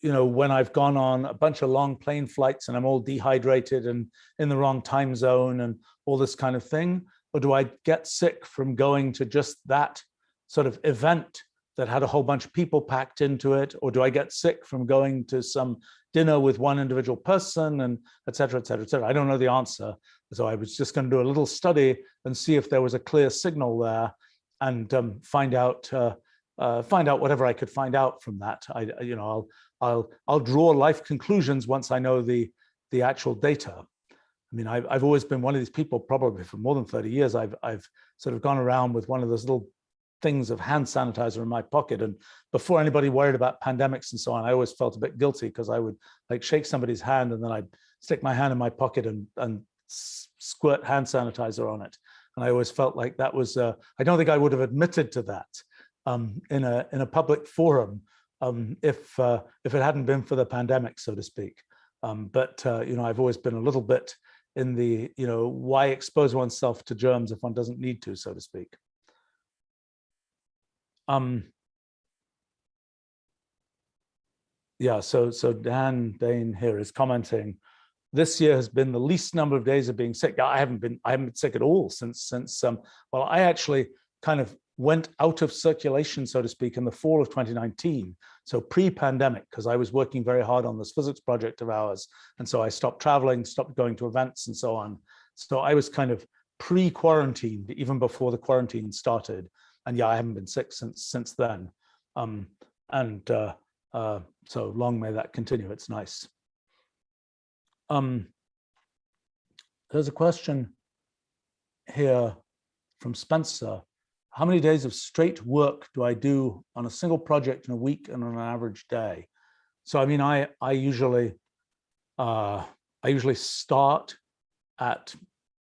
you know, when I've gone on a bunch of long plane flights and I'm all dehydrated and in the wrong time zone and all this kind of thing? Or do I get sick from going to just that sort of event that had a whole bunch of people packed into it? Or do I get sick from going to some dinner with one individual person, and et cetera, et cetera, et cetera? I don't know the answer. So I was just going to do a little study and see if there was a clear signal there, and find out whatever I could find out from that. You know, I'll draw life conclusions once I know the actual data. I mean, I've always been one of these people, probably for more than 30 years. I've sort of gone around with one of those little things of hand sanitizer in my pocket, and before anybody worried about pandemics and so on, I always felt a bit guilty because I would like shake somebody's hand and then I'd stick my hand in my pocket and squirt hand sanitizer on it. And I always felt like that was I don't think I would have admitted to that, in a public forum if it hadn't been for the pandemic, so to speak. But you know, I've always been a little bit in the, you know, why expose oneself to germs if one doesn't need to, so to speak. Yeah, so Dan Dane here is commenting, this year has been the least number of days of being sick. I haven't been sick at all since well, I actually kind of went out of circulation, so to speak, in the fall of 2019. So pre-pandemic, because I was working very hard on this physics project of ours. And so I stopped traveling, stopped going to events and so on. So I was kind of pre-quarantined even before the quarantine started. And yeah, I haven't been sick since then. So long may that continue. It's nice. There's a question here from Spencer. How many days of straight work do I do on a single project in a week and on an average day? So I mean, I usually start at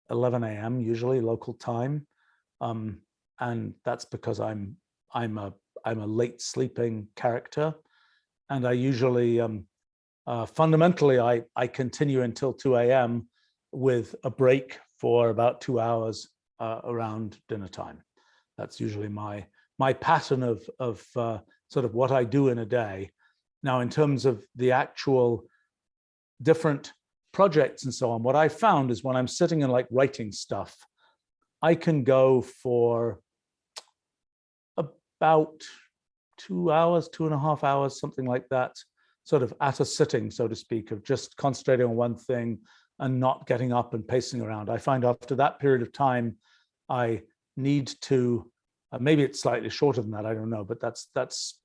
11 a.m. usually local time, and that's because I'm a late sleeping character, and I usually fundamentally I continue until 2 a.m. with a break for about 2 hours around dinner time. That's usually my pattern of sort of what I do in a day. Now, in terms of the actual different projects and so on, what I found is when I'm sitting and like writing stuff, I can go for about 2 hours, 2.5 hours, something like that, sort of at a sitting, so to speak, of just concentrating on one thing and not getting up and pacing around. I find after that period of time, I need to, maybe it's slightly shorter than that, I don't know, but that's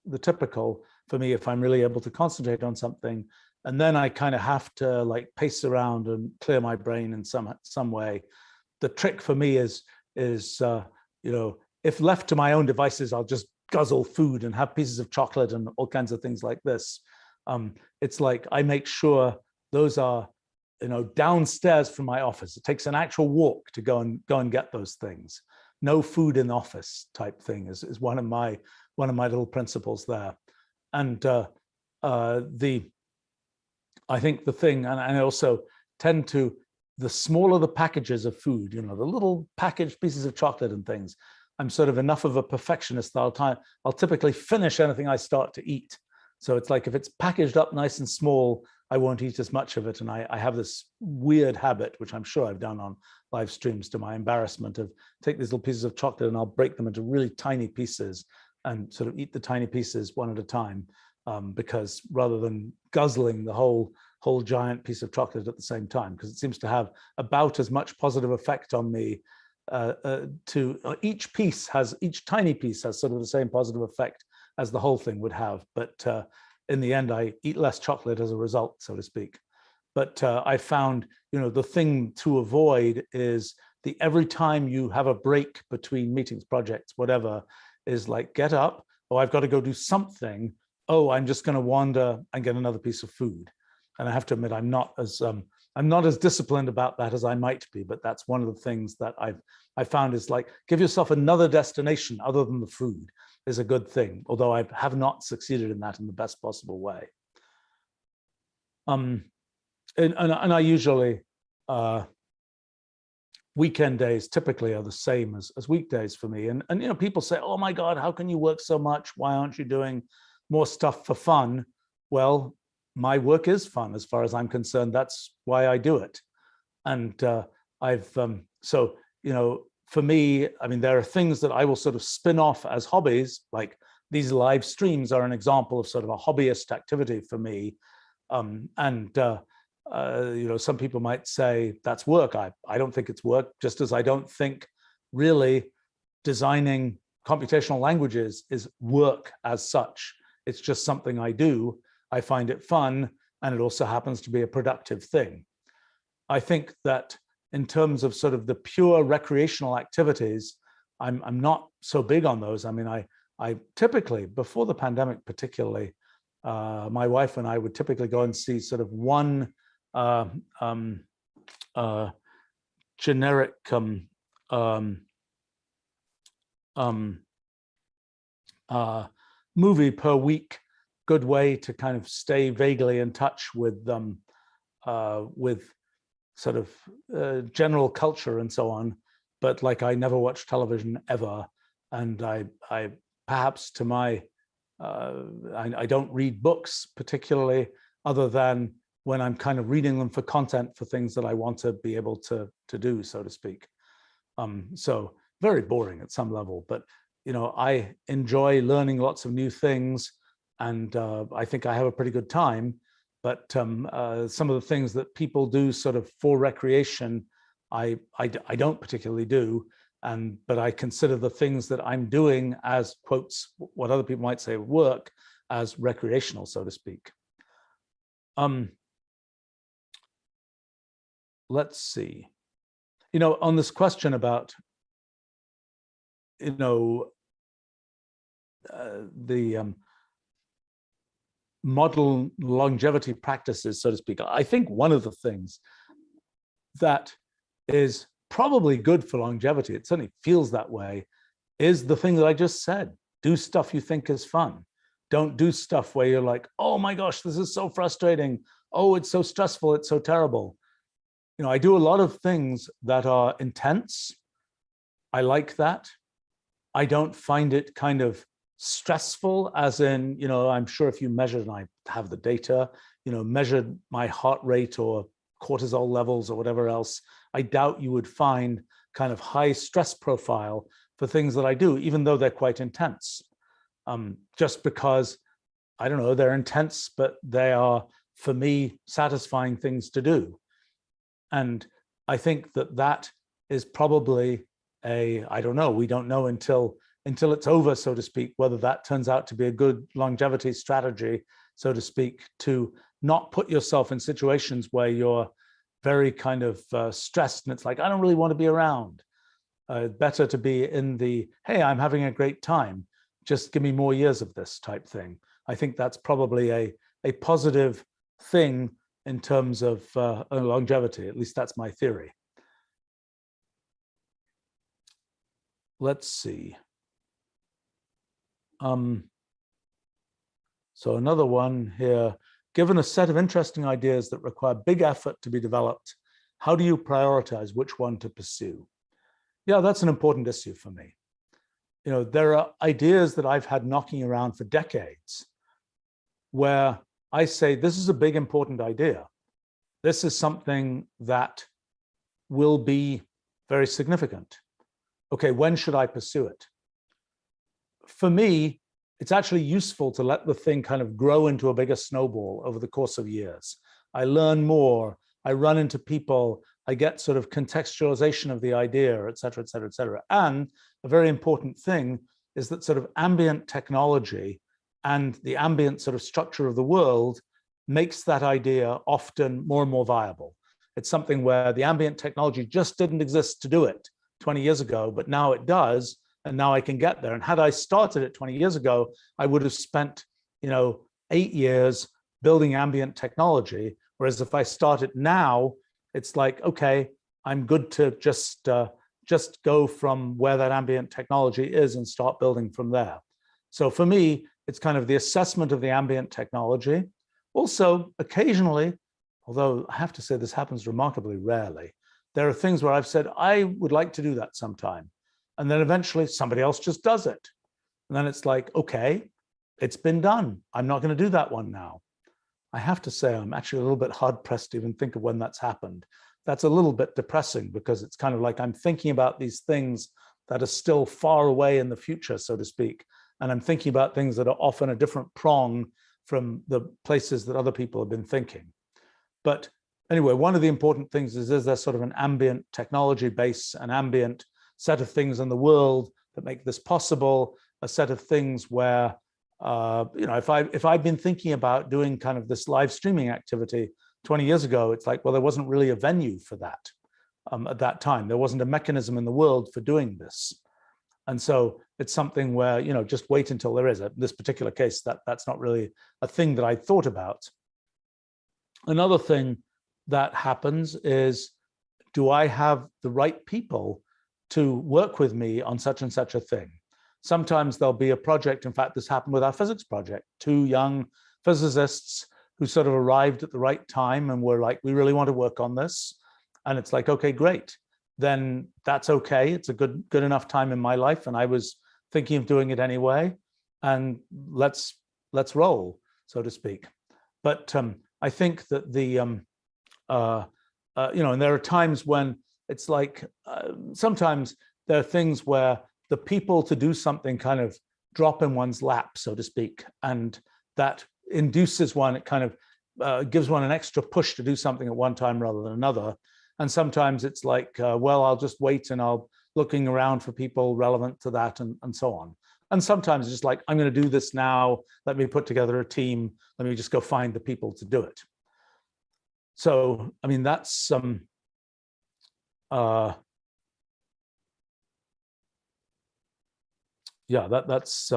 the typical for me if I'm really able to concentrate on something. And then I kind of have to like pace around and clear my brain in some way. The trick for me is you know, if left to my own devices, I'll just guzzle food and have pieces of chocolate and all kinds of things like this. It's like I make sure those are, you know, downstairs from my office. It takes an actual walk to go and get those things. No food in the office type thing is one of my little principles there. And I think the thing, and I also tend to, the smaller the packages of food, you know, the little packaged pieces of chocolate and things, I'm sort of enough of a perfectionist that I'll typically finish anything I start to eat. So it's like if it's packaged up nice and small, I won't eat as much of it. And I have this weird habit, which I'm sure I've done on live streams to my embarrassment, of take these little pieces of chocolate and I'll break them into really tiny pieces and sort of eat the tiny pieces one at a time, because rather than guzzling the whole giant piece of chocolate at the same time, because it seems to have about as much positive effect on me. Each tiny piece has sort of the same positive effect as the whole thing would have, but in the end I eat less chocolate as a result, so to speak. But I found, you know, the thing to avoid is every time you have a break between meetings, projects, whatever, is like, get up, oh, I've got to go do something, oh, I'm just going to wander and get another piece of food. And I have to admit, I'm not as disciplined about that as I might be, but that's one of the things that I found is like, give yourself another destination other than the food is a good thing, although I have not succeeded in that in the best possible way. And I usually, weekend days typically are the same as weekdays for me. And you know, people say, oh my God, how can you work so much? Why aren't you doing more stuff for fun? Well, my work is fun as far as I'm concerned. That's why I do it. And so, you know, for me, I mean, there are things that I will sort of spin off as hobbies, like these live streams are an example of sort of a hobbyist activity for me. You know, some people might say that's work. I don't think it's work, just as I don't think really designing computational languages is work as such. It's just something I do. I find it fun, and it also happens to be a productive thing. I think that in terms of sort of the pure recreational activities, I'm not so big on those. I mean, I typically, before the pandemic particularly, my wife and I would typically go and see sort of one generic movie per week. Good way to kind of stay vaguely in touch with sort of general culture and so on. But like, I never watch television ever, and I perhaps to my I don't read books particularly, other than when I'm kind of reading them for content for things that I want to be able to do, so to speak. So very boring at some level, but I enjoy learning lots of new things, and I think I have a pretty good time. But some of the things that people do sort of for recreation, I don't particularly do. But I consider the things that I'm doing as, quotes, what other people might say work, as recreational, so to speak. Let's see. On this question about, the model longevity practices, so to speak, I think one of the things that is probably good for longevity, it certainly feels that way, is the thing that I just said. Do stuff you think is fun. Don't do stuff where you're like, oh my gosh, this is so frustrating. Oh, it's so stressful. It's so terrible. I do a lot of things that are intense. I like that. I don't find it kind of stressful, as in, I'm sure if you measured, and I have the data, measured my heart rate or cortisol levels or whatever else, I doubt you would find kind of high stress profile for things that I do, even though they're quite intense. Just because, I don't know, they're intense, but they are, for me, satisfying things to do. And I think that is probably I don't know, we don't know until it's over, so to speak, whether that turns out to be a good longevity strategy, so to speak, to not put yourself in situations where you're very kind of stressed and it's like, I don't really want to be around. Better to be in the, hey, I'm having a great time, just give me more years of this type thing. I think that's probably a positive thing in terms of longevity. At least that's my theory. Let's see. So another one here. Given a set of interesting ideas that require big effort to be developed, how do you prioritize which one to pursue? Yeah, that's an important issue for me. There are ideas that I've had knocking around for decades where I say, this is a big, important idea. This is something that will be very significant. Okay, when should I pursue it? For me, it's actually useful to let the thing kind of grow into a bigger snowball over the course of years. I learn more, I run into people, I get sort of contextualization of the idea, et cetera, et cetera, et cetera. And a very important thing is that sort of ambient technology and the ambient sort of structure of the world makes that idea often more and more viable. It's something where the ambient technology just didn't exist to do it 20 years ago, but now it does. And now I can get there. And had I started it 20 years ago, I would have spent, 8 years building ambient technology. Whereas if I start it now, it's like, okay, I'm good to just go from where that ambient technology is and start building from there. So for me, it's kind of the assessment of the ambient technology. Also, occasionally, although I have to say this happens remarkably rarely, there are things where I've said, I would like to do that sometime. And then eventually somebody else just does it. And then it's like, okay, it's been done. I'm not going to do that one now. I have to say, I'm actually a little bit hard pressed to even think of when that's happened. That's a little bit depressing, because it's kind of like I'm thinking about these things that are still far away in the future, so to speak. And I'm thinking about things that are often a different prong from the places that other people have been thinking. But anyway, one of the important things is there sort of an ambient technology base, an ambient set of things in the world that make this possible, a set of things where, if I'd been thinking about doing kind of this live streaming activity 20 years ago, it's like, well, there wasn't really a venue for that at that time. There wasn't a mechanism in the world for doing this. And so it's something where, just wait until there is. In this particular case, that's not really a thing that I thought about. Another thing that happens is, do I have the right people to work with me on such and such a thing? Sometimes there'll be a project. In fact, this happened with our physics project. Two young physicists who sort of arrived at the right time and were like, we really want to work on this. And it's like, okay, great. Then that's okay. It's a good enough time in my life. And I was thinking of doing it anyway. And let's roll, so to speak. But I think that the, and there are times when it's like, sometimes there are things where the people to do something kind of drop in one's lap, so to speak. And that induces one, it kind of gives one an extra push to do something at one time rather than another. And sometimes it's like, well, I'll just wait and I'll looking around for people relevant to that and so on. And sometimes it's just like, I'm going to do this now. Let me put together a team. Let me just go find the people to do it. So, I mean, that's yeah, that's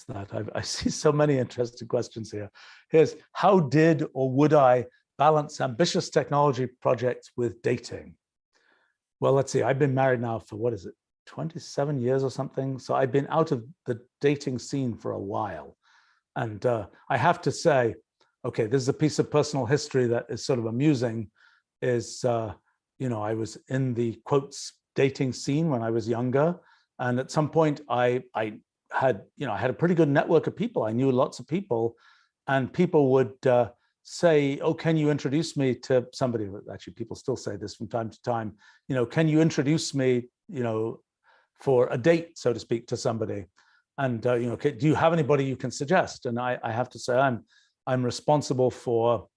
that. I see so many interesting questions here. Here's, how did or would I balance ambitious technology projects with dating? Well, let's see, I've been married now for, what is it, 27 years or something. So I've been out of the dating scene for a while. And I have to say, okay, this is a piece of personal history that is sort of amusing, is, I was in the quotes dating scene when I was younger. And at some point I had a pretty good network of people. I knew lots of people, and people would say, oh, can you introduce me to somebody? Actually, people still say this from time to time, can you introduce me, for a date, so to speak, to somebody? And, do you have anybody you can suggest? And I have to say, I'm responsible for,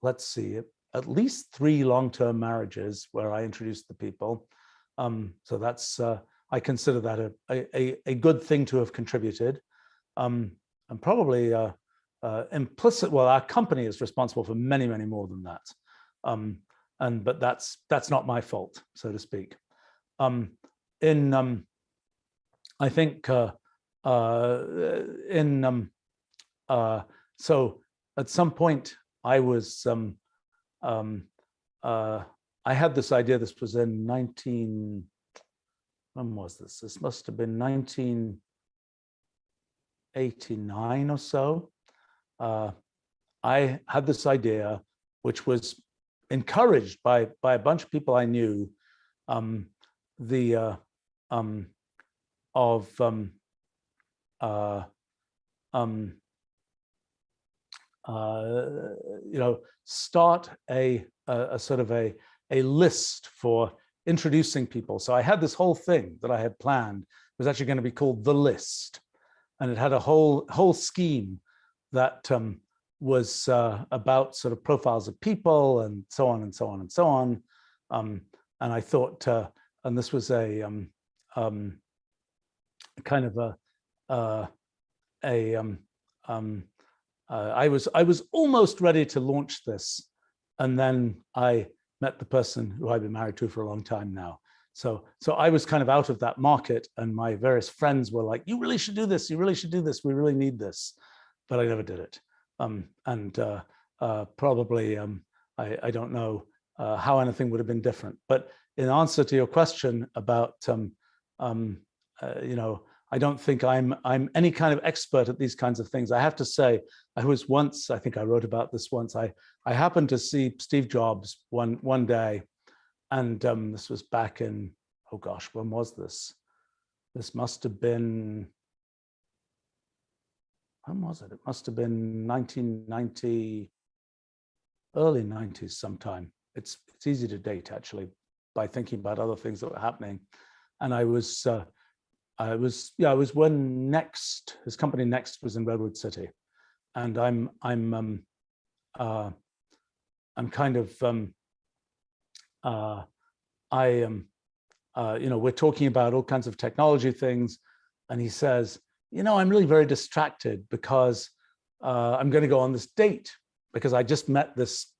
let's see, at least 3 long-term marriages where I introduced the people. So that's, I consider that a good thing to have contributed. And probably implicit, well, our company is responsible for many, many more than that. But that's not my fault, so to speak. I think so at some point I was I had this idea. This was in when was this? This must have been 1989 or so. I had this idea, which was encouraged by a bunch of people I knew, start a sort of a list for introducing people. So I had this whole thing that I had planned. It was actually going to be called The List, and it had a whole scheme that was about sort of profiles of people and so on and so on and so on. And I thought, and this was a kind of I was almost ready to launch this, and then I met the person who I've been married to for a long time now. So I was kind of out of that market, and my various friends were like, you really should do this. You really should do this. We really need this. But I never did it. Probably, I don't know how anything would have been different. But in answer to your question about, I don't think I'm any kind of expert at these kinds of things. I have to say, I was once, I think I wrote about this once, I happened to see Steve Jobs one day, and this was back in, oh gosh, when was this? This must have been, when was it? It must have been 1990, early 90s sometime. It's easy to date, actually, by thinking about other things that were happening. And I was when Next, his company Next was in Redwood City, and I'm kind of we're talking about all kinds of technology things, and he says, I'm really very distracted because I'm going to go on this date because I just met this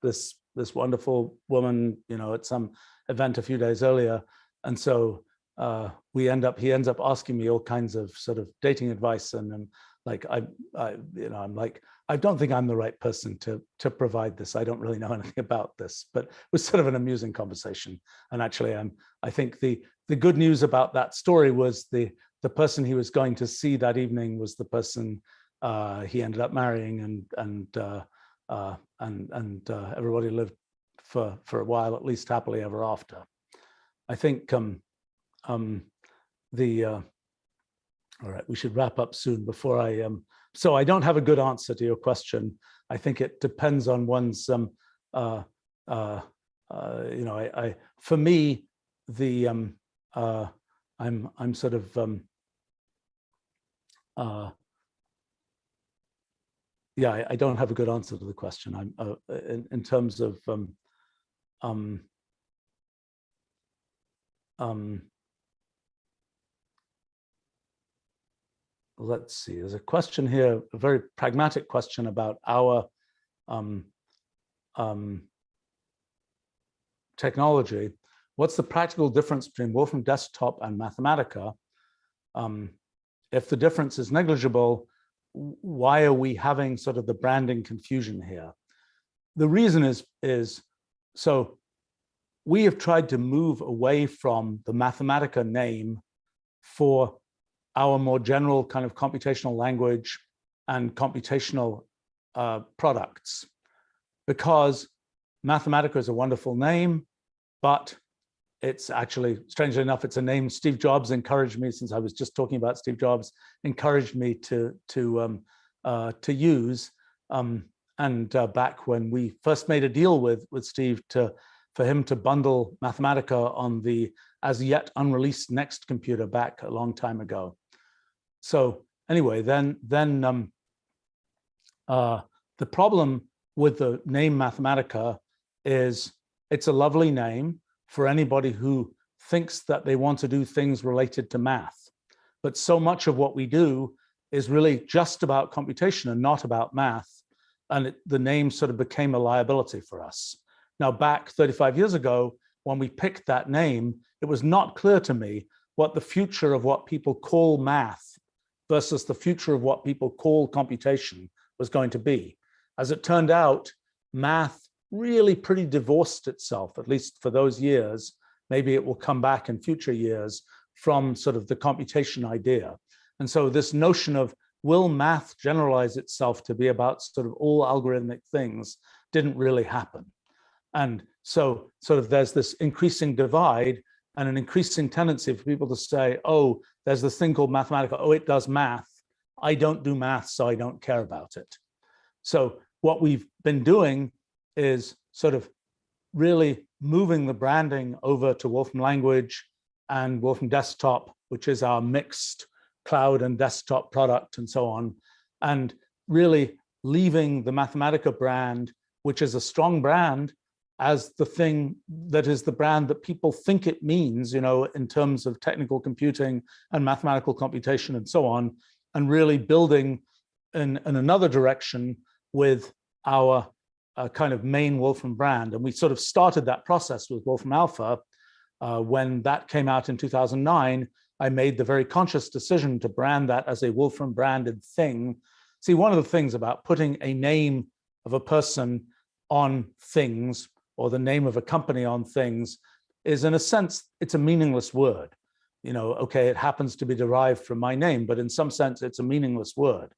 wonderful woman, at some event a few days earlier, and so he ends up asking me all kinds of sort of dating advice, and I'm like, I'm like, I don't think I'm the right person to provide this. I don't really know anything about this, but it was sort of an amusing conversation. And actually, I think the the good news about that story was the person he was going to see that evening was the person he ended up marrying, and everybody lived for a while, at least happily ever after. I think all right, we should wrap up soon before I so I don't have a good answer to your question. I think it depends on one's you know, for me, the I'm sort of yeah, I don't have a good answer to the question. I'm in terms of let's see, there's a question here, a very pragmatic question about our technology. What's the practical difference between Wolfram Desktop and Mathematica? If the difference is negligible, why are we having sort of the branding confusion here? The reason is so we have tried to move away from the Mathematica name for our more general kind of computational language and computational products, because Mathematica is a wonderful name, but it's actually, strangely enough, it's a name Steve Jobs encouraged me, since I was just talking about Steve Jobs, encouraged me to use. Back when we first made a deal with Steve for him to bundle Mathematica on the as yet unreleased Next computer back a long time ago. So anyway, then the problem with the name Mathematica is it's a lovely name for anybody who thinks that they want to do things related to math. But so much of what we do is really just about computation and not about math. And the name sort of became a liability for us. Now, back 35 years ago, when we picked that name, it was not clear to me what the future of what people call math versus the future of what people call computation was going to be. As it turned out, math really pretty divorced itself, at least for those years. Maybe it will come back in future years from sort of the computation idea. And so this notion of will math generalize itself to be about sort of all algorithmic things didn't really happen. And so sort of there's this increasing divide and an increasing tendency for people to say, oh, there's this thing called Mathematica. Oh, it does math. I don't do math, so I don't care about it. So what we've been doing is sort of really moving the branding over to Wolfram Language and Wolfram Desktop, which is our mixed cloud and desktop product and so on, and really leaving the Mathematica brand, which is a strong brand, as the thing that is the brand that people think it means, you know, in terms of technical computing and mathematical computation and so on, and really building in another direction with our kind of main Wolfram brand. And we sort of started that process with Wolfram Alpha. When that came out in 2009, I made the very conscious decision to brand that as a Wolfram branded thing. See, one of the things about putting a name of a person on things, or the name of a company on things, is in a sense, it's a meaningless word. You know, okay, it happens to be derived from my name, but in some sense, it's a meaningless word.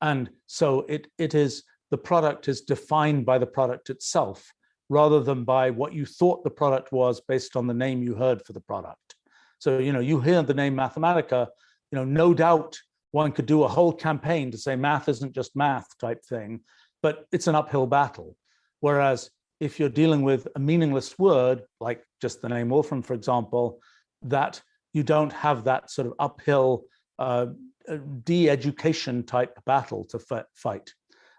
And so it is, the product is defined by the product itself, rather than by what you thought the product was based on the name you heard for the product. So, you know, you hear the name Mathematica, you know, no doubt one could do a whole campaign to say math isn't just math type thing, but it's an uphill battle. Whereas if you're dealing with a meaningless word, like just the name Wolfram, for example, that you don't have that sort of uphill de-education type battle to fight.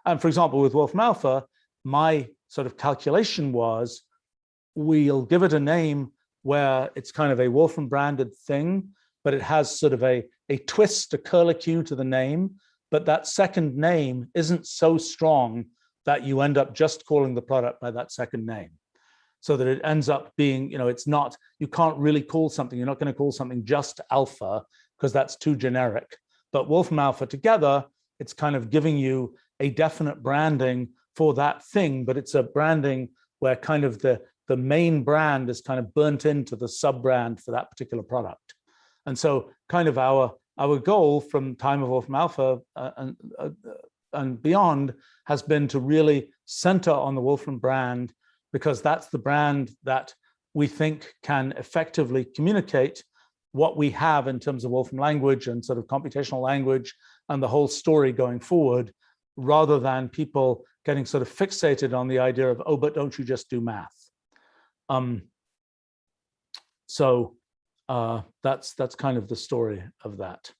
And for example, with Wolfram Alpha, my sort of calculation was, we'll give it a name where it's kind of a Wolfram branded thing, but it has sort of a twist, a curlicue to the name, but that second name isn't so strong that you end up just calling the product by that second name. So that it ends up being, you know, it's not, you can't really call something, you're not going to call something just Alpha, because that's too generic. But Wolfram Alpha together, it's kind of giving you a definite branding for that thing, but it's a branding where kind of the the main brand is kind of burnt into the sub brand for that particular product. And so kind of our goal from time of Wolfram Alpha and beyond has been to really center on the Wolfram brand, because that's the brand that we think can effectively communicate what we have in terms of Wolfram language and sort of computational language and the whole story going forward, rather than people getting sort of fixated on the idea of, oh, but don't you just do math? That's kind of the story of that.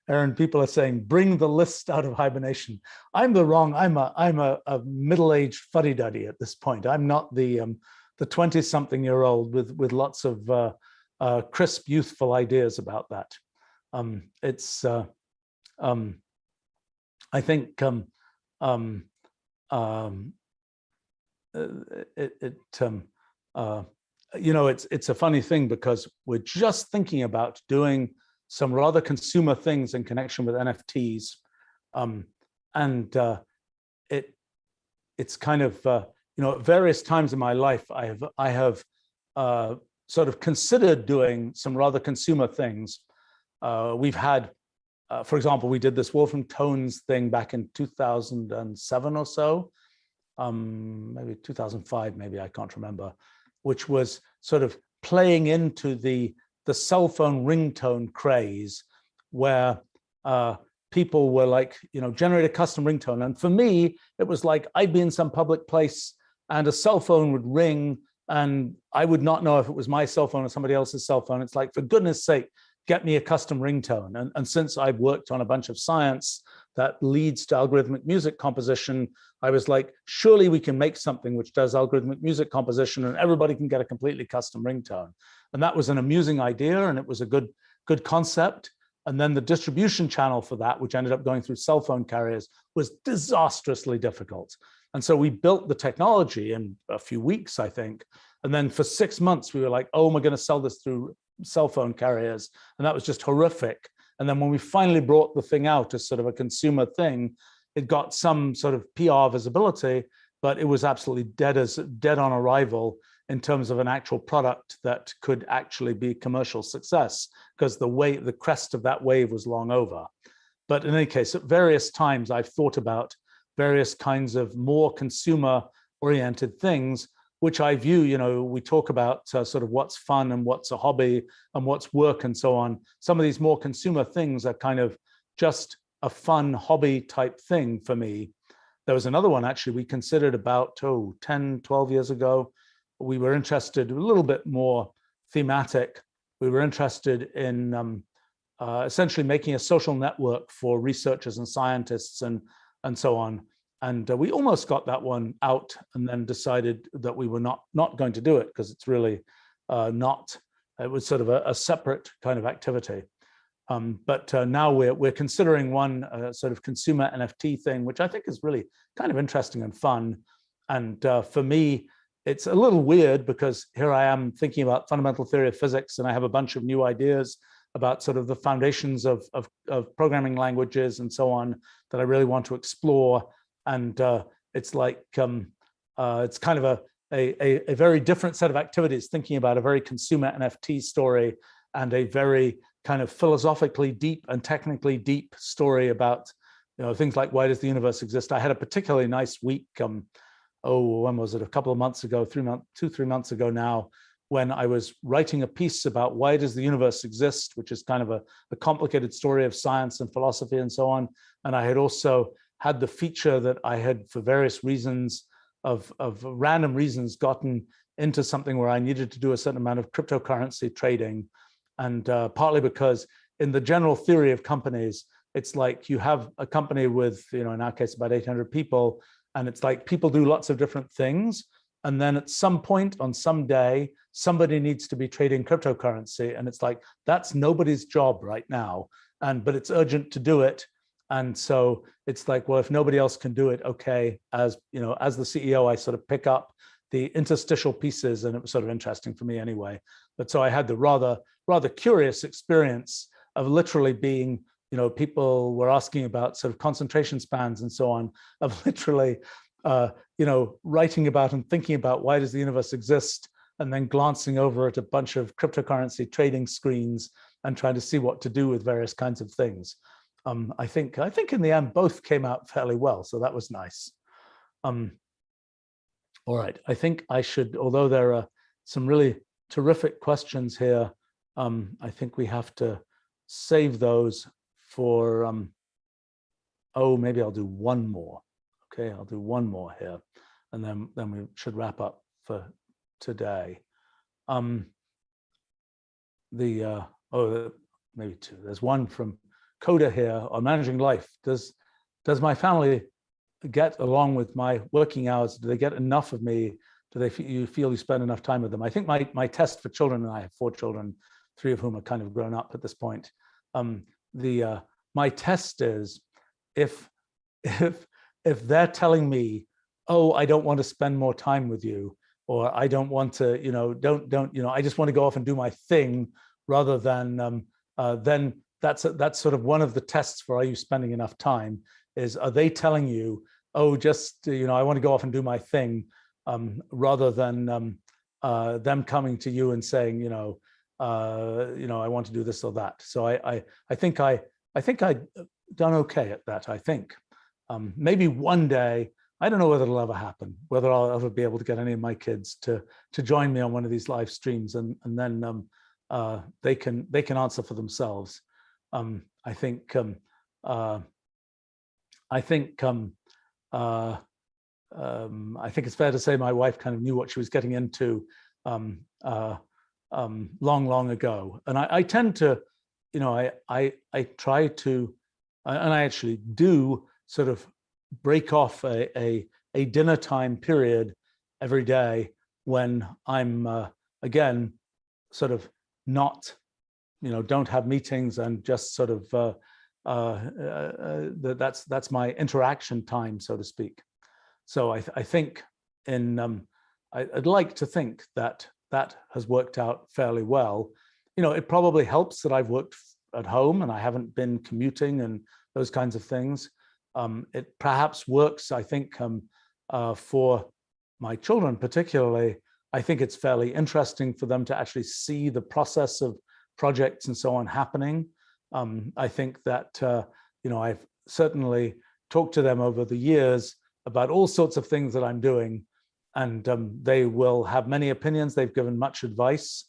Aaron, people are saying, bring the list out of hibernation. I'm a middle-aged fuddy-duddy at this point. I'm not the 20-something-year-old with lots of crisp, youthful ideas about that. I think you know, it's a funny thing, because we're just thinking about doing some rather consumer things in connection with NFTs, it's kind of you know, at various times in my life I have sort of considered doing some rather consumer things. We've had, for example, we did this Wolfram Tones thing back in 2007 or so, maybe 2005, maybe, I can't remember, which was sort of playing into the cell phone ringtone craze, where people were like, you know, generate a custom ringtone. And for me, it was like I'd be in some public place and a cell phone would ring and I would not know if it was my cell phone or somebody else's cell phone. It's like, for goodness sake, get me a custom ringtone. And since I've worked on a bunch of science that leads to algorithmic music composition, I was like, surely we can make something which does algorithmic music composition and everybody can get a completely custom ringtone. And that was an amusing idea, and it was a good concept. And then the distribution channel for that, which ended up going through cell phone carriers, was disastrously difficult. And so we built the technology in a few weeks, I think. And then for 6 months, we were like, oh, we're going to sell this through cell phone carriers. And that was just horrific. And then when we finally brought the thing out as sort of a consumer thing, it got some sort of PR visibility, but it was absolutely dead on arrival in terms of an actual product that could actually be commercial success, because the crest of that wave was long over. But in any case, at various times, I've thought about various kinds of more consumer-oriented things, which I view, you know, we talk about sort of what's fun and what's a hobby and what's work and so on. Some of these more consumer things are kind of just a fun hobby type thing for me. There was another one actually we considered about 10, 12 years ago. We were interested, a little bit more thematic. We were interested in essentially making a social network for researchers and scientists and so on. And we almost got that one out and then decided that we were not going to do it, because it's really it was sort of a separate kind of activity. But now we're considering one sort of consumer NFT thing, which I think is really kind of interesting and fun. And for me, it's a little weird, because here I am thinking about fundamental theory of physics, and I have a bunch of new ideas about sort of the foundations of programming languages and so on that I really want to explore. And it's like, it's kind of a very different set of activities, thinking about a very consumer NFT story and a very kind of philosophically deep and technically deep story about, you know, things like, why does the universe exist? I had a particularly nice week, when was it? A couple of months ago, 2-3 months ago now, when I was writing a piece about why does the universe exist, which is kind of a complicated story of science and philosophy and so on. And I had also had the feature that I had, for various reasons, of random reasons, gotten into something where I needed to do a certain amount of cryptocurrency trading. And partly because in the general theory of companies, it's like you have a company with, you know, in our case, about 800 people, and it's like people do lots of different things. And then at some point on some day, somebody needs to be trading cryptocurrency. And it's like, that's nobody's job right now. But it's urgent to do it. And so it's like, well, if nobody else can do it, okay, as you know, as the CEO, I sort of pick up the interstitial pieces, and it was sort of interesting for me anyway. But so I had the rather curious experience of literally being people were asking about sort of concentration spans and so on, of literally, writing about and thinking about why does the universe exist, and then glancing over at a bunch of cryptocurrency trading screens and trying to see what to do with various kinds of things. I think in the end, both came out fairly well. So that was nice. All right, I think I should, although there are some really terrific questions here, I think we have to save those for, maybe I'll do one more. Okay, I'll do one more here, and then we should wrap up for today. Maybe two. There's one from Coda here on managing life. Does my family get along with my working hours? Do they get enough of me? Do you feel you spend enough time with them? I think my test for children, and I have 4 children, 3 of whom are kind of grown up at this point. My test is if they're telling me, oh, I don't want to spend more time with you, or I don't want to, I just want to go off and do my thing, rather than then that's sort of one of the tests for, are you spending enough time? Is, are they telling you, oh, just, I want to go off and do my thing, rather than them coming to you and saying, I want to do this or that. So I think I've done okay at that. I think maybe one day, I don't know whether it'll ever happen, whether I'll ever be able to get any of my kids to join me on one of these live streams, and then they can answer for themselves. I think it's fair to say my wife kind of knew what she was getting into long ago, and I tend to, I try to, and I actually do sort of break off a dinner time period every day when I'm again sort of not, don't have meetings, and just sort of that's my interaction time, so to speak. So I think I'd like to think that has worked out fairly well. It probably helps that I've worked at home and I haven't been commuting and those kinds of things. It perhaps works, I think, for my children particularly. I think it's fairly interesting for them to actually see the process of projects and so on happening. I think that, I've certainly talked to them over the years about all sorts of things that I'm doing, and they will have many opinions. They've given much advice.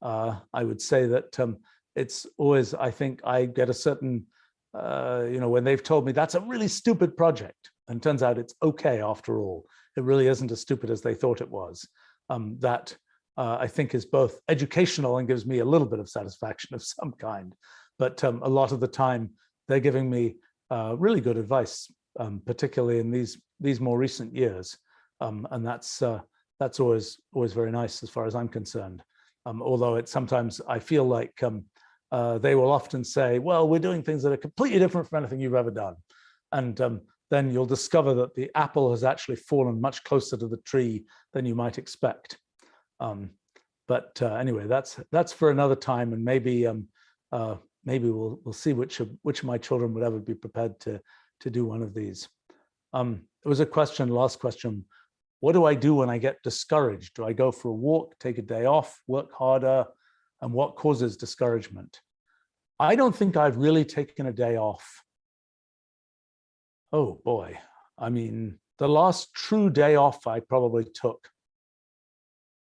I would say that it's always, I think I get a certain, when they've told me that's a really stupid project, and turns out it's okay after all. It really isn't as stupid as they thought it was. That I think is both educational and gives me a little bit of satisfaction of some kind. But a lot of the time, they're giving me really good advice, particularly in these more recent years, and that's always very nice as far as I'm concerned. Although it's sometimes I feel like they will often say, "Well, we're doing things that are completely different from anything you've ever done," and then you'll discover that the apple has actually fallen much closer to the tree than you might expect. But anyway, that's for another time, and maybe we'll see which of my children would ever be prepared to do one of these. There was a question, last question. What do I do when I get discouraged? Do I go for a walk, take a day off, work harder? And what causes discouragement? I don't think I've really taken a day off. Oh boy. I mean, the last true day off I probably took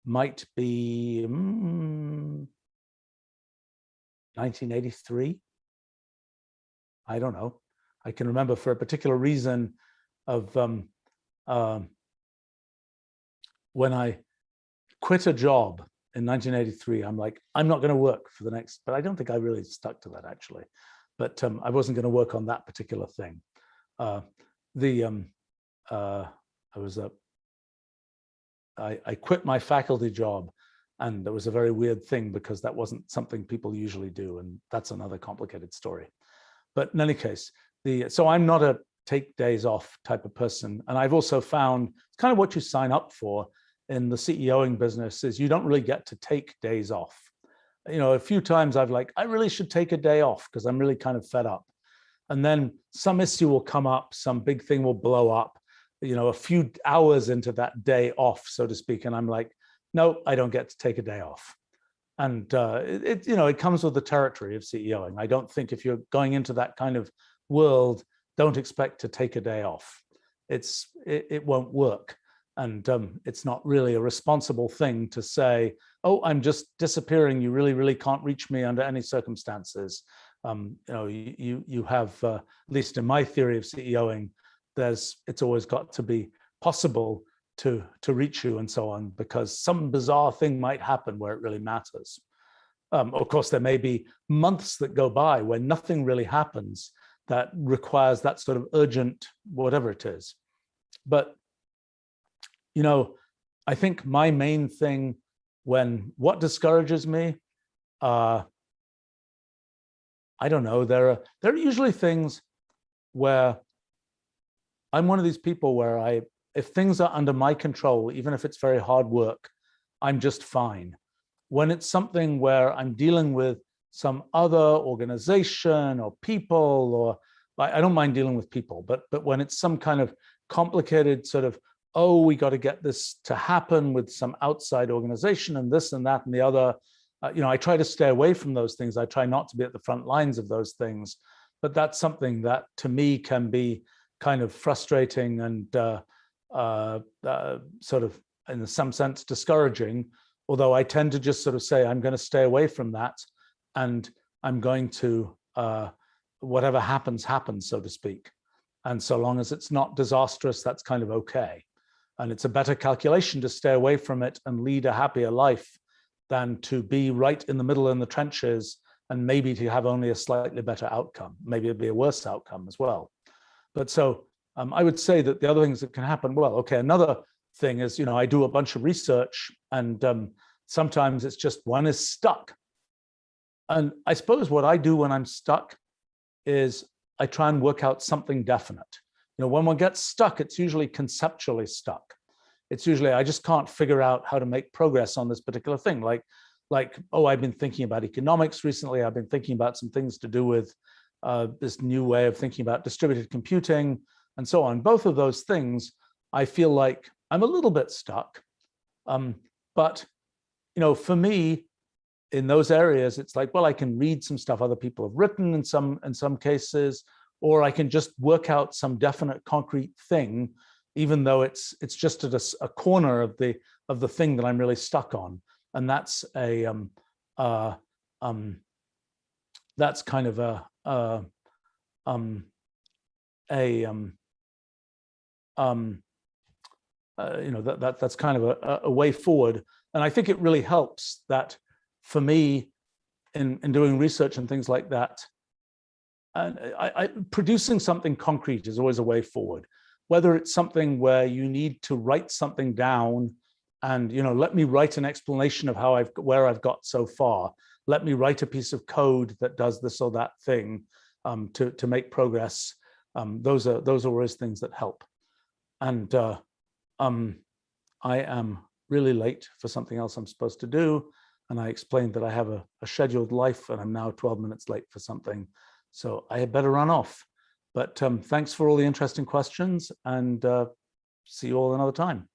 might be 1983. I don't know. I can remember for a particular reason of when I quit a job in 1983. I'm like, I'm not going to work for the next, but I don't think I really stuck to that actually. But I wasn't going to work on that particular thing. I quit my faculty job, and it was a very weird thing because that wasn't something people usually do, and that's another complicated story. But in any case, so I'm not a take days off type of person, and I've also found it's kind of what you sign up for in the CEOing business is you don't really get to take days off. a few times I've like, I really should take a day off because I'm really kind of fed up. And then some issue will come up, some big thing will blow up, a few hours into that day off, so to speak. And I'm like, no, I don't get to take a day off. And it comes with the territory of CEOing. I don't think if you're going into that kind of world, don't expect to take a day off. It won't work. And it's not really a responsible thing to say, oh, I'm just disappearing. You really, really can't reach me under any circumstances. You have, at least in my theory of CEOing, it's always got to be possible to reach you and so on, because some bizarre thing might happen where it really matters. Of course, there may be months that go by where nothing really happens that requires that sort of urgent whatever it is. But, I think my main thing what discourages me, I don't know, there are usually things where I'm one of these people where if things are under my control, even if it's very hard work, I'm just fine. When it's something where I'm dealing with some other organization or people, or I don't mind dealing with people, but when it's some kind of complicated sort of, oh, we got to get this to happen with some outside organization and this and that and the other, I try to stay away from those things. I try not to be at the front lines of those things, but that's something that to me can be kind of frustrating and sort of, in some sense, discouraging. Although I tend to just sort of say, I'm going to stay away from that, and I'm going to, whatever happens, happens, so to speak. And so long as it's not disastrous, that's kind of okay. And it's a better calculation to stay away from it and lead a happier life than to be right in the middle in the trenches and maybe to have only a slightly better outcome. Maybe it'd be a worse outcome as well. But so I would say that the other things that can happen, well, okay, another thing is, I do a bunch of research, and sometimes it's just one is stuck. And I suppose what I do when I'm stuck is I try and work out something definite. When one gets stuck, it's usually conceptually stuck. It's usually, I just can't figure out how to make progress on this particular thing. Like, oh, I've been thinking about economics recently. I've been thinking about some things to do with this new way of thinking about distributed computing and so on. Both of those things, I feel like I'm a little bit stuck. But, for me, in those areas, it's like, well, I can read some stuff other people have written in some cases, or I can just work out some definite concrete thing, even though it's just at a corner of the thing that I'm really stuck on. And that's that's kind of that's kind of a way forward. And I think it really helps that for me in doing research and things like that, producing something concrete is always a way forward. Whether it's something where you need to write something down and, let me write an explanation of where I've got so far. Let me write a piece of code that does this or that thing to make progress. Those are always things that help. And I am really late for something else I'm supposed to do. And I explained that I have a scheduled life, and I'm now 12 minutes late for something. So I had better run off. But thanks for all the interesting questions, and see you all another time.